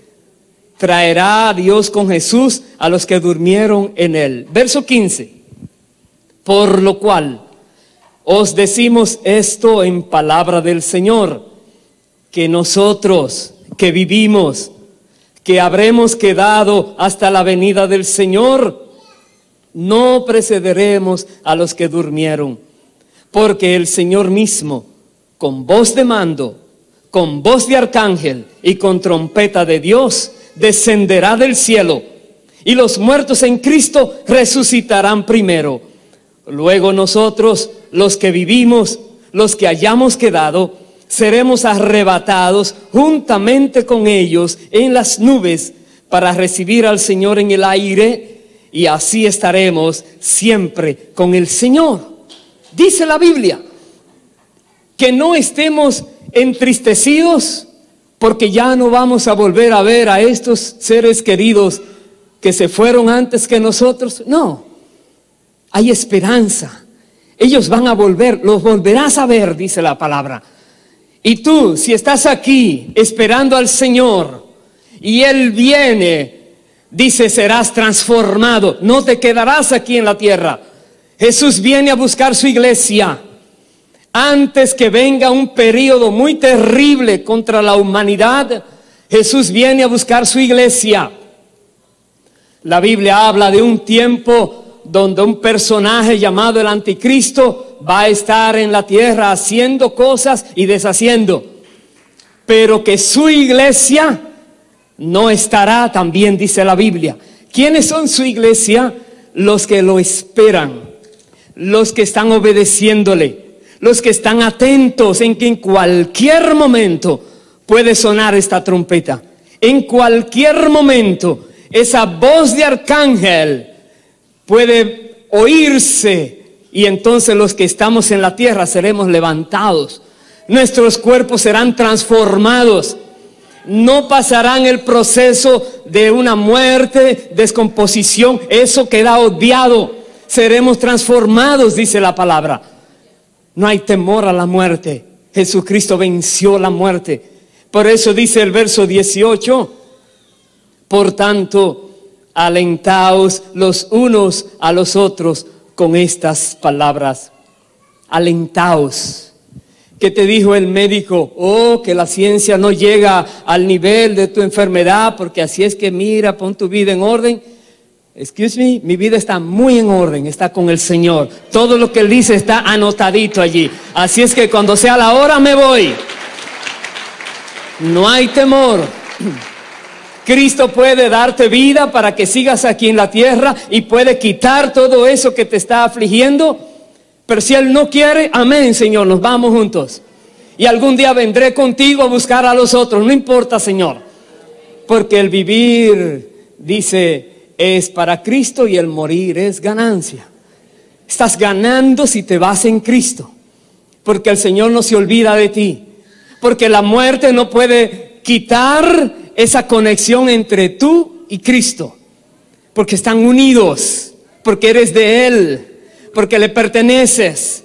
Traerá Dios con Jesús a los que durmieron en él. Verso 15. Por lo cual os decimos esto en palabra del Señor, que nosotros que vivimos, que habremos quedado hasta la venida del Señor, no precederemos a los que durmieron. Porque el Señor mismo, con voz de mando, con voz de arcángel y con trompeta de Dios, descenderá del cielo, y los muertos en Cristo resucitarán primero. Luego nosotros, los que vivimos, los que hayamos quedado, seremos arrebatados juntamente con ellos en las nubes para recibir al Señor en el aire, y así estaremos siempre con el Señor. Dice la Biblia que no estemos entristecidos porque ya no vamos a volver a ver a estos seres queridos que se fueron antes que nosotros. No, hay esperanza. Ellos van a volver, los volverás a ver, dice la palabra. Y tú, si estás aquí esperando al Señor y Él viene, dice, serás transformado. No te quedarás aquí en la tierra. Jesús viene a buscar su iglesia. Antes que venga un periodo muy terrible contra la humanidad, Jesús viene a buscar su iglesia. La Biblia habla de un tiempo donde un personaje llamado el Anticristo va a estar en la tierra haciendo cosas y deshaciendo, pero que su iglesia no estará, también dice la Biblia. ¿Quiénes son su iglesia? Los que lo esperan, los que están obedeciéndole, los que están atentos en que en cualquier momento puede sonar esta trompeta. En cualquier momento esa voz de arcángel puede oírse, y entonces los que estamos en la tierra seremos levantados. Nuestros cuerpos serán transformados. No pasarán el proceso de una muerte, descomposición. Eso queda obviado. Seremos transformados, dice la palabra. No hay temor a la muerte. Jesucristo venció la muerte. Por eso dice el verso 18: por tanto, alentaos los unos a los otros con estas palabras. Alentaos. ¿Qué te dijo el médico? Oh, que la ciencia no llega al nivel de tu enfermedad, porque así es que mira, pon tu vida en orden. excuse me, mi vida está muy en orden, está con el Señor. Todo lo que Él dice está anotadito allí. Así es que cuando sea la hora me voy. No hay temor. Cristo puede darte vida para que sigas aquí en la tierra y puede quitar todo eso que te está afligiendo. Pero si Él no quiere, amén, Señor, nos vamos juntos. Y algún día vendré contigo a buscar a los otros, no importa, Señor. Porque el vivir, dice, es para Cristo y el morir es ganancia. Estás ganando si te vas en Cristo. Porque el Señor no se olvida de ti. Porque la muerte no puede quitar esa conexión entre tú y Cristo, porque están unidos, porque eres de Él, porque le perteneces.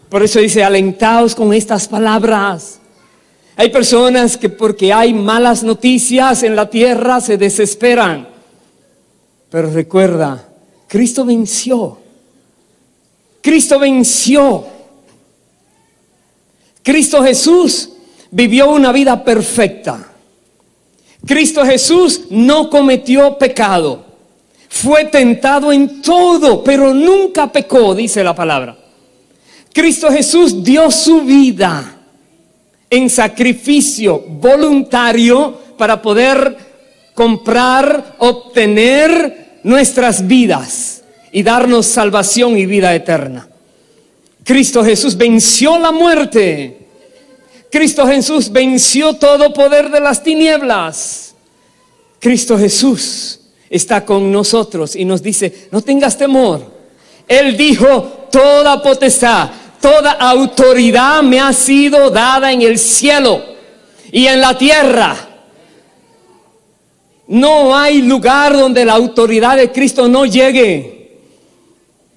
Por eso dice, alentaos con estas palabras. Hay personas que porque hay malas noticias en la tierra se desesperan, pero recuerda, Cristo venció. Cristo venció. Cristo Jesús vivió una vida perfecta. Cristo Jesús no cometió pecado. Fue tentado en todo, pero nunca pecó, dice la palabra. Cristo Jesús dio su vida en sacrificio voluntario para poder comprar, obtener nuestras vidas y darnos salvación y vida eterna. Cristo Jesús venció la muerte. Cristo Jesús venció todo poder de las tinieblas. Cristo Jesús está con nosotros y nos dice, no tengas temor. Él dijo, toda potestad, toda autoridad me ha sido dada en el cielo y en la tierra. No hay lugar donde la autoridad de Cristo no llegue.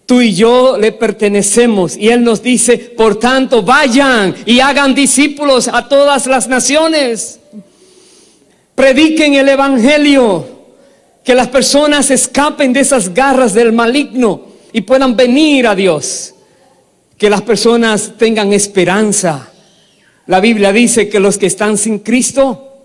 Tú y yo le pertenecemos y Él nos dice, por tanto, vayan y hagan discípulos a todas las naciones. Prediquen el evangelio, que las personas escapen de esas garras del maligno y puedan venir a Dios. Que las personas tengan esperanza. La Biblia dice que los que están sin Cristo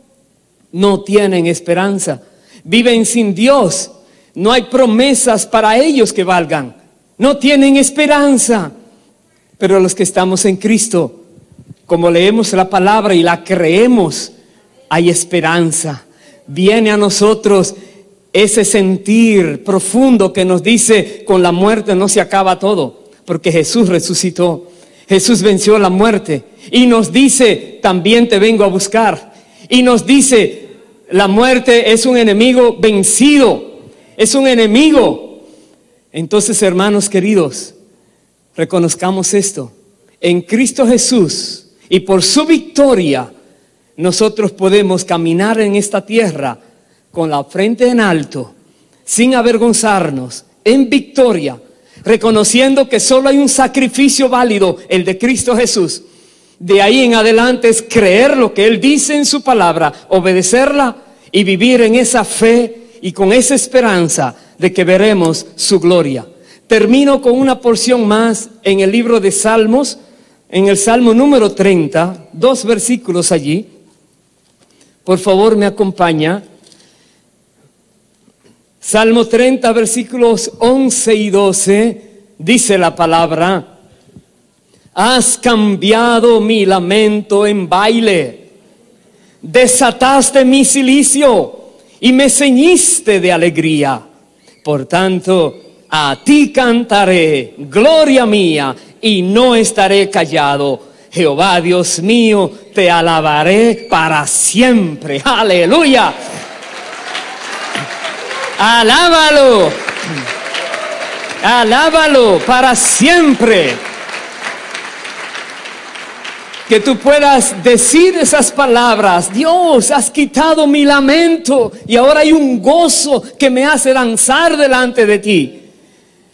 no tienen esperanza. Viven sin Dios. No hay promesas para ellos que valgan. No tienen esperanza. Pero los que estamos en Cristo, como leemos la palabra y la creemos, hay esperanza. Viene a nosotros ese sentir profundo que nos dice, con la muerte no se acaba todo, porque Jesús resucitó. Jesús venció la muerte y nos dice, también te vengo a buscar. Y nos dice, la muerte es un enemigo vencido, es un enemigo. Entonces, hermanos queridos, reconozcamos esto. En Cristo Jesús y por su victoria, nosotros podemos caminar en esta tierra con la frente en alto, sin avergonzarnos, en victoria, reconociendo que solo hay un sacrificio válido, el de Cristo Jesús. De ahí en adelante es creer lo que Él dice en su palabra, obedecerla y vivir en esa fe y con esa esperanza de que veremos su gloria. Termino con una porción más en el libro de Salmos, en el Salmo número 30, 2 versículos allí. Por favor, me acompaña. Salmo 30, versículos 11 y 12, dice la palabra: has cambiado mi lamento en baile, desataste mi cilicio y me ceñiste de alegría. Por tanto, a ti cantaré, gloria mía, y no estaré callado. Jehová, Dios mío, te alabaré para siempre. Aleluya. Alábalo. Alábalo para siempre. Que tú puedas decir esas palabras: Dios, has quitado mi lamento y ahora hay un gozo que me hace danzar delante de ti.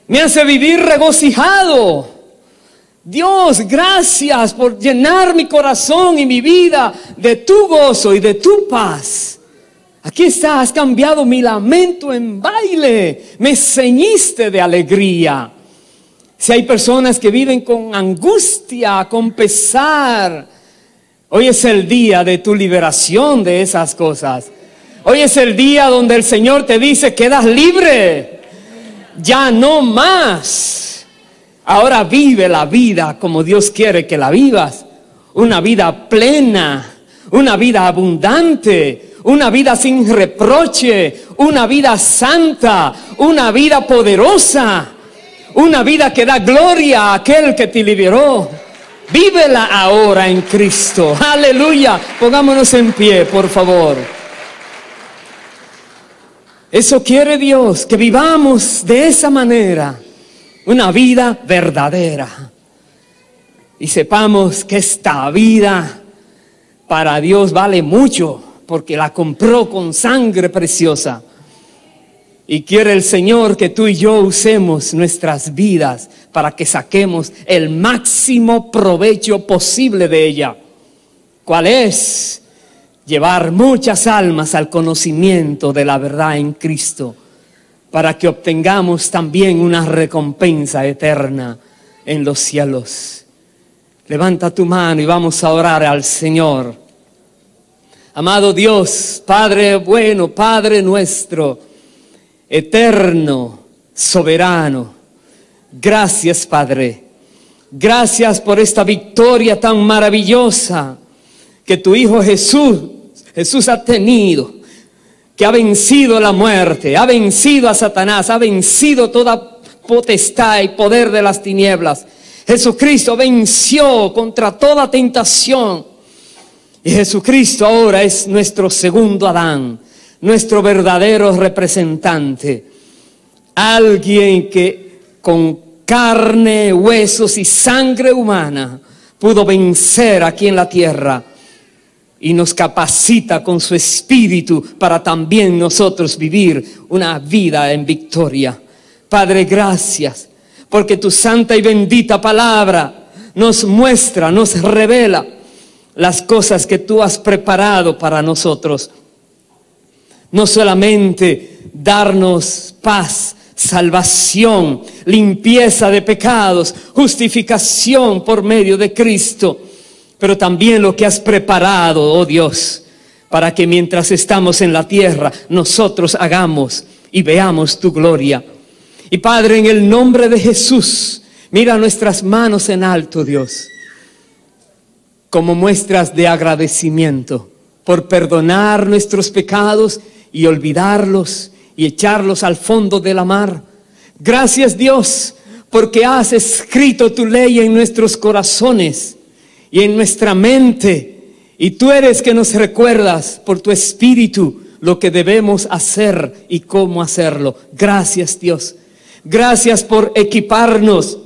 Me hace vivir regocijado. Dios, gracias por llenar mi corazón y mi vida de tu gozo y de tu paz. Aquí está, has cambiado mi lamento en baile, me ceñiste de alegría. Si hay personas que viven con angustia, con pesar, hoy es el día de tu liberación de esas cosas. Hoy es el día donde el Señor te dice: quedas libre. Ya no más. Ahora vive la vida como Dios quiere que la vivas. Una vida plena, una vida abundante, una vida sin reproche, una vida santa, una vida poderosa, una vida que da gloria a aquel que te liberó. Vívela ahora en Cristo. Aleluya. Pongámonos en pie, por favor. Eso quiere Dios, que vivamos de esa manera, una vida verdadera. Y sepamos que esta vida para Dios vale mucho, porque la compró con sangre preciosa. Y quiere el Señor que tú y yo usemos nuestras vidas para que saquemos el máximo provecho posible de ella. ¿Cuál es? Llevar muchas almas al conocimiento de la verdad en Cristo, para que obtengamos también una recompensa eterna en los cielos. Levanta tu mano y vamos a orar al Señor. Amado Dios, Padre bueno, Padre nuestro, eterno, soberano, gracias, Padre. Gracias por esta victoria tan maravillosa que tu Hijo Jesús ha tenido, que ha vencido la muerte, ha vencido a Satanás, ha vencido toda potestad y poder de las tinieblas. Jesucristo venció contra toda tentación. Y Jesucristo ahora es nuestro segundo Adán, nuestro verdadero representante. Alguien que con carne, huesos y sangre humana pudo vencer aquí en la tierra. Y nos capacita con su espíritu para también nosotros vivir una vida en victoria. Padre, gracias, porque tu santa y bendita palabra nos muestra, nos revela las cosas que tú has preparado para nosotros. No solamente darnos paz, salvación, limpieza de pecados, justificación por medio de Cristo, pero también lo que has preparado, oh Dios, para que mientras estamos en la tierra, nosotros hagamos y veamos tu gloria. Y Padre, en el nombre de Jesús, mira nuestras manos en alto, Dios, como muestras de agradecimiento por perdonar nuestros pecados y olvidarlos y echarlos al fondo de la mar. Gracias, Dios, porque has escrito tu ley en nuestros corazones y en nuestra mente, y tú eres que nos recuerdas por tu espíritu lo que debemos hacer y cómo hacerlo. Gracias, Dios. Gracias por equiparnos,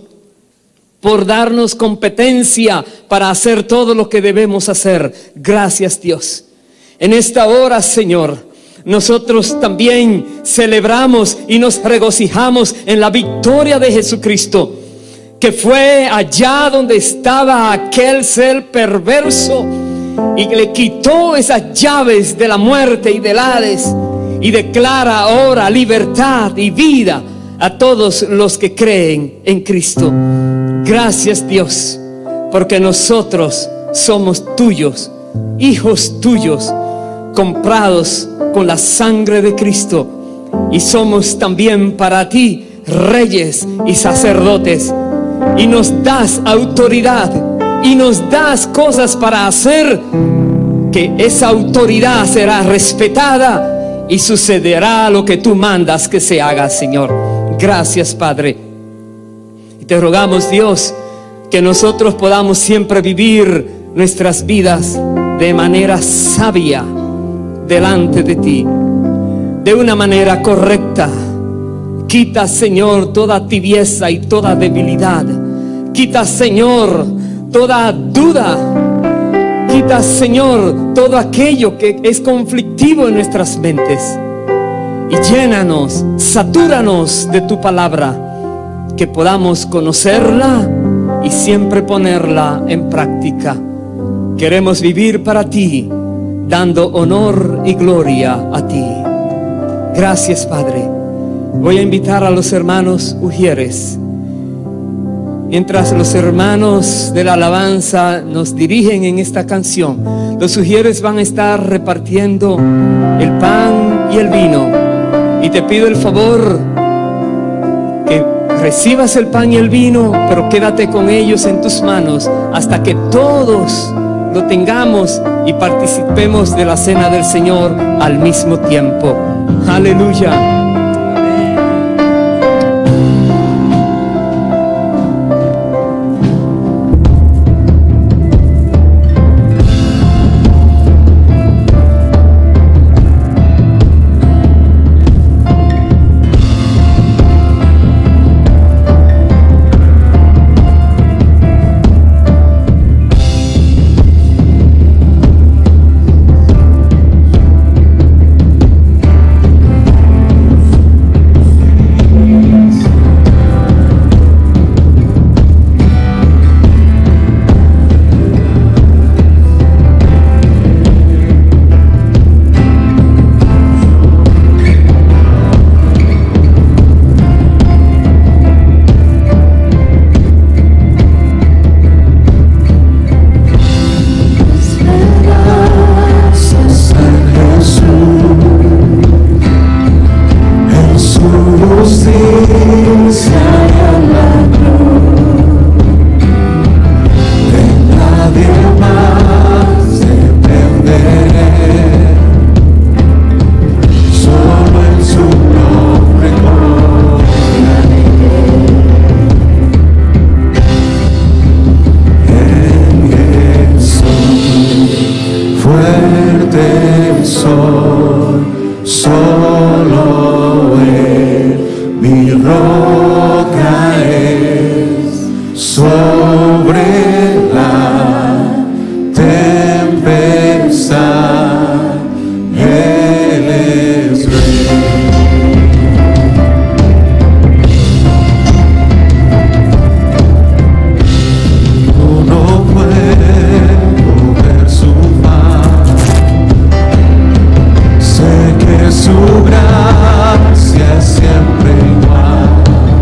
por darnos competencia para hacer todo lo que debemos hacer. Gracias, Dios. En esta hora, Señor, nosotros también celebramos y nos regocijamos en la victoria de Jesucristo, que fue allá donde estaba aquel ser perverso y le quitó esas llaves de la muerte y del Hades, y declara ahora libertad y vida a todos los que creen en Cristo. Gracias, Dios, porque nosotros somos tuyos, hijos tuyos, comprados con la sangre de Cristo, y somos también para ti reyes y sacerdotes, y nos das autoridad y nos das cosas para hacer, que esa autoridad será respetada y sucederá lo que tú mandas que se haga, Señor. Gracias, Padre. Y te rogamos, Dios, que nosotros podamos siempre vivir nuestras vidas de manera sabia delante de ti, de una manera correcta. Quita, Señor, toda tibieza y toda debilidad. Quita, Señor, toda duda. Quita, Señor, todo aquello que es conflictivo en nuestras mentes. Y llénanos, satúranos de tu palabra, que podamos conocerla y siempre ponerla en práctica. Queremos vivir para ti, dando honor y gloria a ti. Gracias, Padre. Voy a invitar a los hermanos ujieres. Mientras los hermanos de la alabanza nos dirigen en esta canción, los ujieres van a estar repartiendo el pan y el vino. Y te pido el favor recibas el pan y el vino, pero quédate con ellos en tus manos hasta que todos lo tengamos y participemos de la cena del Señor al mismo tiempo. Aleluya. Su gracia es siempre igual.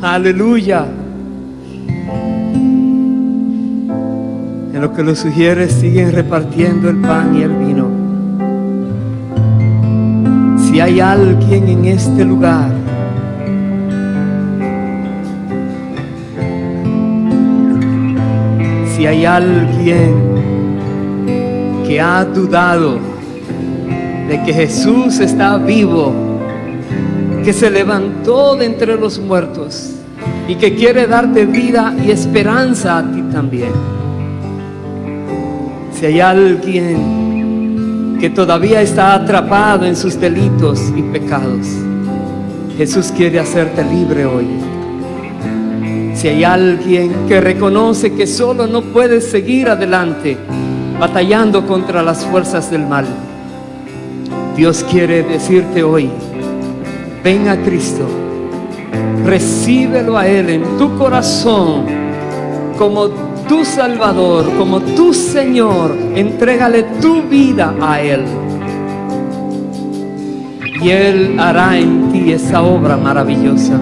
Aleluya. En lo que los sugieres siguen repartiendo el pan y el vino. Si hay alguien en este lugar si hay alguien que ha dudado de que Jesús está vivo, que se levantó de entre los muertos y que quiere darte vida y esperanza a ti también. Si hay alguien que todavía está atrapado en sus delitos y pecados, Jesús quiere hacerte libre hoy. Si hay alguien que reconoce que solo no puede seguir adelante batallando contra las fuerzas del mal, Dios quiere decirte hoy: ven a Cristo, recíbelo a Él en tu corazón como tu Salvador, como tu Señor. Entrégale tu vida a Él y Él hará en ti esa obra maravillosa.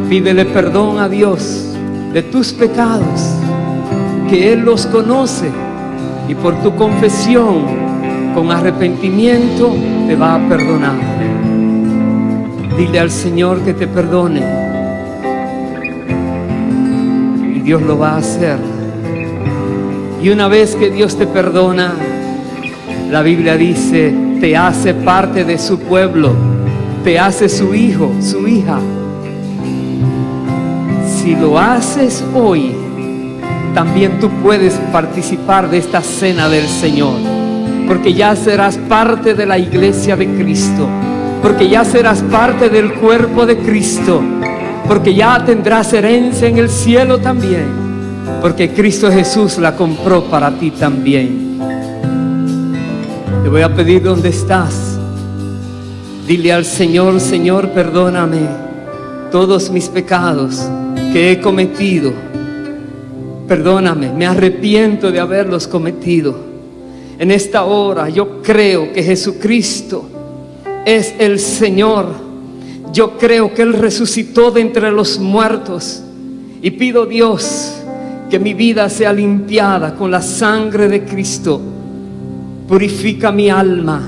Pídele perdón a Dios de tus pecados, que Él los conoce, y por tu confesión con arrepentimiento te va a perdonar. Dile al Señor que te perdone y Dios lo va a hacer. Y una vez que Dios te perdona, la Biblia dice, te hace parte de su pueblo, te hace su hijo, su hija. Si lo haces hoy, también tú puedes participar de esta cena del Señor, porque ya serás parte de la iglesia de Cristo, porque ya serás parte del cuerpo de Cristo, porque ya tendrás herencia en el cielo también, porque Cristo Jesús la compró para ti también. Te voy a pedir donde estás, dile al Señor: Señor, perdóname todos mis pecados que he cometido. Perdóname, me arrepiento de haberlos cometido. En esta hora yo creo que Jesucristo es el Señor. Yo creo que Él resucitó de entre los muertos, y pido, Dios, que mi vida sea limpiada con la sangre de Cristo. Purifica mi alma,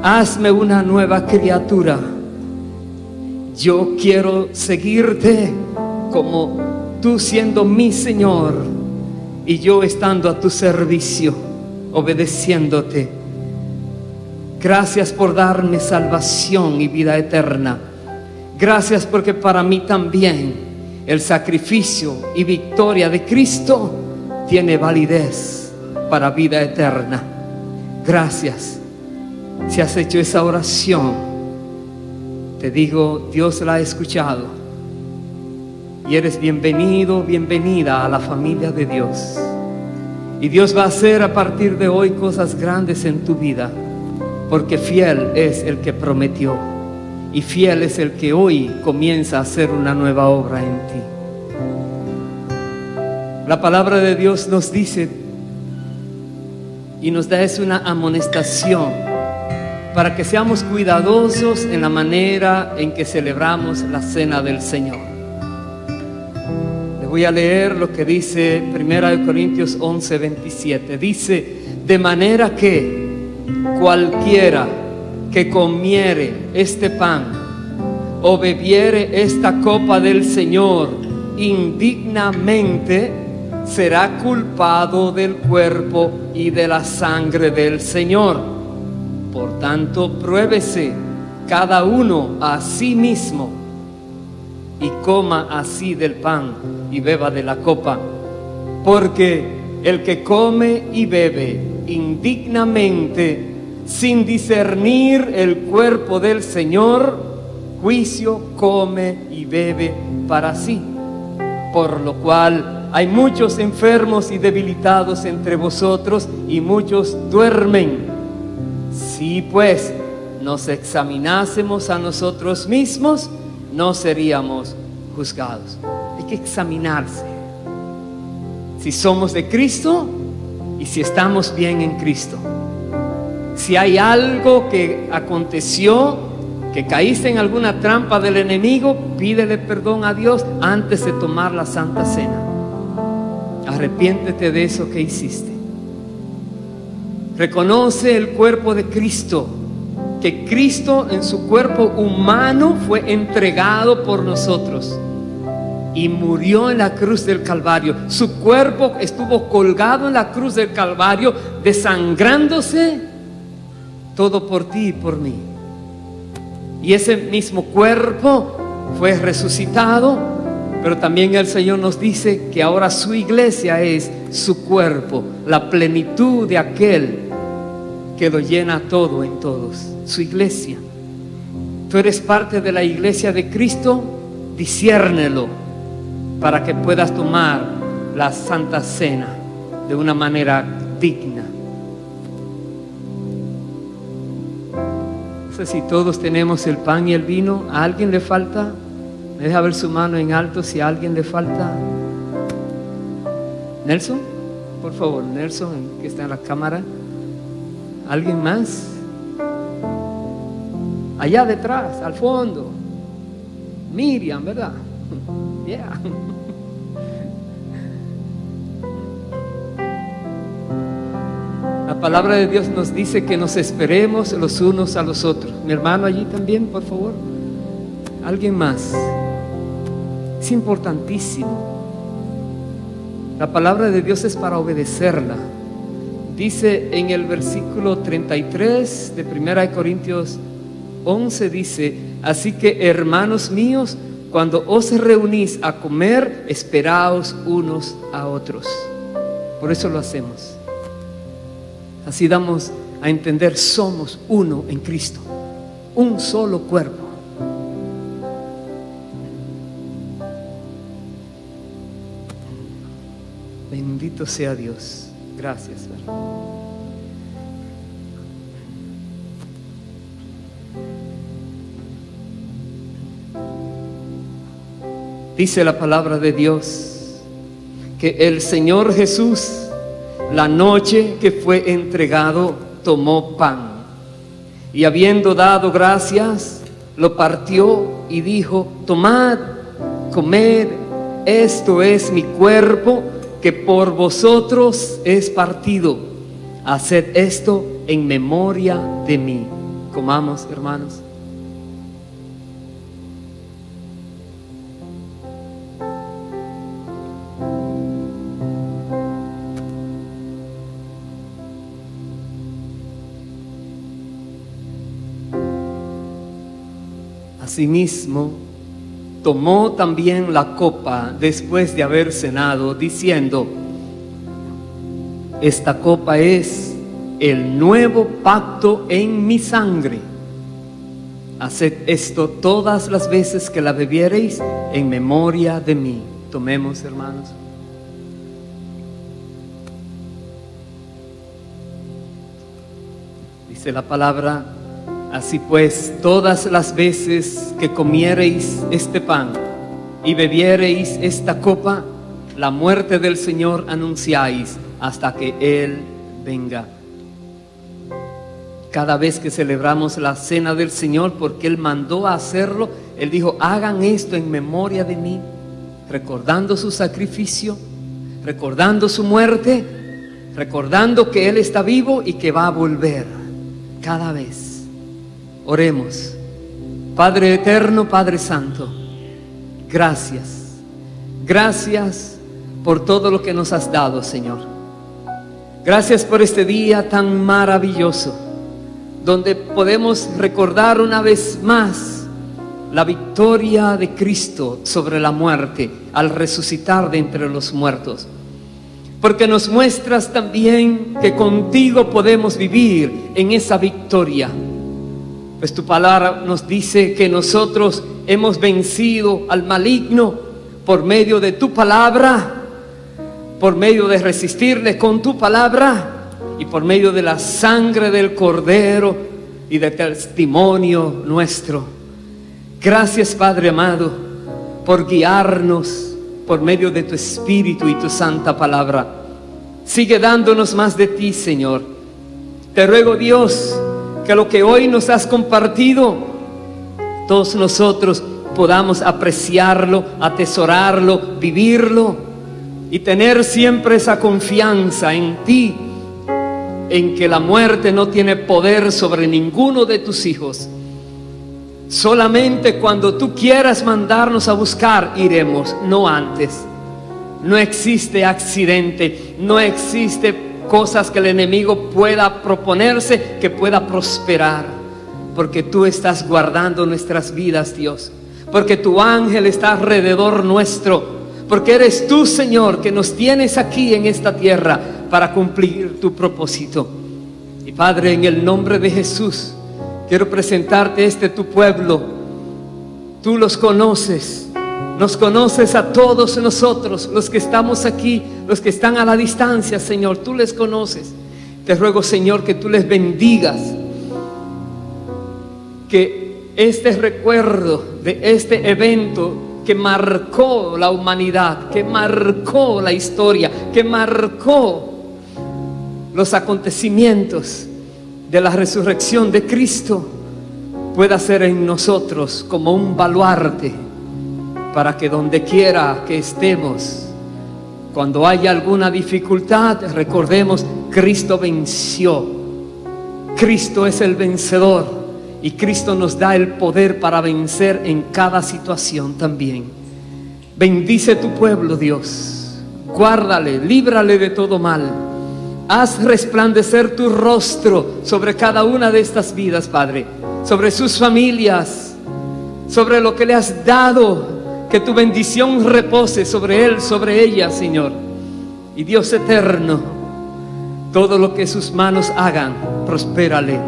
hazme una nueva criatura. Yo quiero seguirte como tú siendo mi Señor y yo estando a tu servicio, obedeciéndote. Gracias por darme salvación y vida eterna. Gracias porque para mí también el sacrificio y victoria de Cristo tiene validez para vida eterna. Gracias. Si has hecho esa oración, te digo, Dios la ha escuchado y eres bienvenido, bienvenida a la familia de Dios. Y Dios va a hacer a partir de hoy cosas grandes en tu vida, porque fiel es el que prometió y fiel es el que hoy comienza a hacer una nueva obra en ti. La palabra de Dios nos dice y nos da una amonestación para que seamos cuidadosos en la manera en que celebramos la cena del Señor. Le voy a leer lo que dice 1 Corintios 11, 27. Dice: de manera que cualquiera que comiere este pan o bebiere esta copa del Señor indignamente, será culpado del cuerpo y de la sangre del Señor. Por tanto, pruébese cada uno a sí mismo y coma así del pan y beba de la copa. Porque el que come y bebe indignamente, sin discernir el cuerpo del Señor, juicio come y bebe para sí. Por lo cual hay muchos enfermos y debilitados entre vosotros, y muchos duermen. Si pues nos examinásemos a nosotros mismos, no seríamos juzgados. Hay que examinarse si somos de Cristo y si estamos bien en Cristo. Si hay algo que aconteció que caíste en alguna trampa del enemigo, pídele perdón a Dios antes de tomar la Santa Cena. Arrepiéntete de eso que hiciste. Reconoce el cuerpo de Cristo, que Cristo en su cuerpo humano fue entregado por nosotros y murió en la cruz del Calvario. Su cuerpo estuvo colgado en la cruz del Calvario, desangrándose todo por ti y por mí. Y ese mismo cuerpo fue resucitado, pero también el Señor nos dice que ahora su iglesia es su cuerpo, la plenitud de aquel que lo llena todo en todos, su iglesia. Tú eres parte de la iglesia de Cristo, disciérnelo para que puedas tomar la Santa Cena de una manera digna. No sé si todos tenemos el pan y el vino. ¿A alguien le falta? Me deja ver su mano en alto si a alguien le falta. Nelson, por favor, Nelson, que está en la cámara. ¿Alguien más? Allá detrás, al fondo. Miriam, ¿verdad? Yeah. La palabra de Dios nos dice que nos esperemos los unos a los otros. Mi hermano allí también, por favor. ¿Alguien más? Es importantísimo. La palabra de Dios es para obedecerla. Dice en el versículo 33 de 1 Corintios 11, dice: así que, hermanos míos, cuando os reunís a comer, esperaos unos a otros. Por eso lo hacemos. Así damos a entender, somos uno en Cristo, un solo cuerpo. Bendito sea Dios. Gracias, hermano. Dice la palabra de Dios que el Señor Jesús, la noche que fue entregado, tomó pan y, habiendo dado gracias, lo partió y dijo: tomad, comed, esto es mi cuerpo que por vosotros es partido. Haced esto en memoria de mí. Comamos, hermanos. Asimismo, tomó también la copa después de haber cenado, diciendo: esta copa es el nuevo pacto en mi sangre. Haced esto todas las veces que la bebiereis en memoria de mí. Tomemos, hermanos. Dice la palabra: así pues, todas las veces que comiereis este pan y bebiereis esta copa, la muerte del Señor anunciáis hasta que Él venga. Cada vez que celebramos la cena del Señor, porque Él mandó a hacerlo, Él dijo: hagan esto en memoria de mí, recordando su sacrificio, recordando su muerte, recordando que Él está vivo y que va a volver. Cada vez. Oremos. Padre eterno, Padre santo, gracias. Gracias por todo lo que nos has dado, Señor. Gracias por este día tan maravilloso, donde podemos recordar una vez más la victoria de Cristo sobre la muerte al resucitar de entre los muertos. Porque nos muestras también que contigo podemos vivir en esa victoria. Pues tu palabra nos dice que nosotros hemos vencido al maligno por medio de tu palabra, por medio de resistirle con tu palabra y por medio de la sangre del Cordero y del testimonio nuestro. Gracias, Padre amado, por guiarnos por medio de tu Espíritu y tu santa palabra. Sigue dándonos más de ti, Señor. Te ruego, Dios, que lo que hoy nos has compartido todos nosotros podamos apreciarlo, atesorarlo, vivirlo y tener siempre esa confianza en ti, en que la muerte no tiene poder sobre ninguno de tus hijos. Solamente cuando tú quieras mandarnos a buscar, iremos, no antes. No existe accidente, no existe cosas que el enemigo pueda proponerse, que pueda prosperar, porque tú estás guardando nuestras vidas, Dios, porque tu ángel está alrededor nuestro, porque eres tú, Señor, que nos tienes aquí en esta tierra para cumplir tu propósito. Y Padre, en el nombre de Jesús, quiero presentarte tu pueblo. Tú los conoces. Nos conoces a todos nosotros, los que estamos aquí, los que están a la distancia, Señor, tú les conoces. Te ruego, Señor, que tú les bendigas, que este recuerdo de este evento que marcó la humanidad, que marcó la historia, que marcó los acontecimientos de la resurrección de Cristo, pueda ser en nosotros como un baluarte, para que donde quiera que estemos, cuando haya alguna dificultad, recordemos: Cristo venció, Cristo es el vencedor, y Cristo nos da el poder para vencer en cada situación también. Bendice tu pueblo, Dios, guárdale, líbrale de todo mal, haz resplandecer tu rostro sobre cada una de estas vidas, Padre, sobre sus familias, sobre lo que le has dado. Que tu bendición repose sobre él, sobre ella, Señor. Y Dios eterno, todo lo que sus manos hagan, prospérale,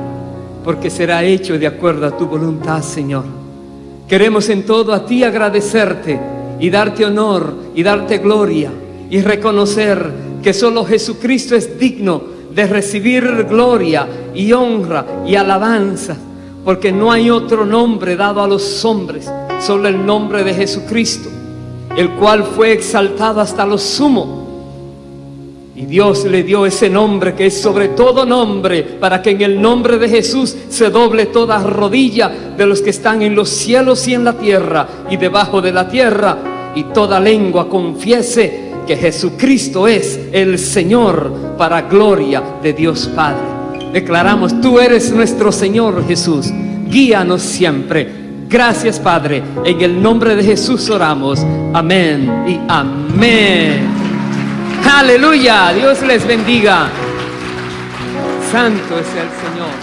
porque será hecho de acuerdo a tu voluntad, Señor. Queremos en todo a ti agradecerte y darte honor y darte gloria y reconocer que solo Jesucristo es digno de recibir gloria y honra y alabanza, porque no hay otro nombre dado a los hombres, solo el nombre de Jesucristo, el cual fue exaltado hasta lo sumo. Y Dios le dio ese nombre que es sobre todo nombre, para que en el nombre de Jesús se doble toda rodilla de los que están en los cielos y en la tierra y debajo de la tierra, y toda lengua confiese que Jesucristo es el Señor, para gloria de Dios Padre. Declaramos: tú eres nuestro Señor Jesús, guíanos siempre. Gracias, Padre, en el nombre de Jesús oramos, amén y amén. Aleluya, Dios les bendiga. Santo es el Señor.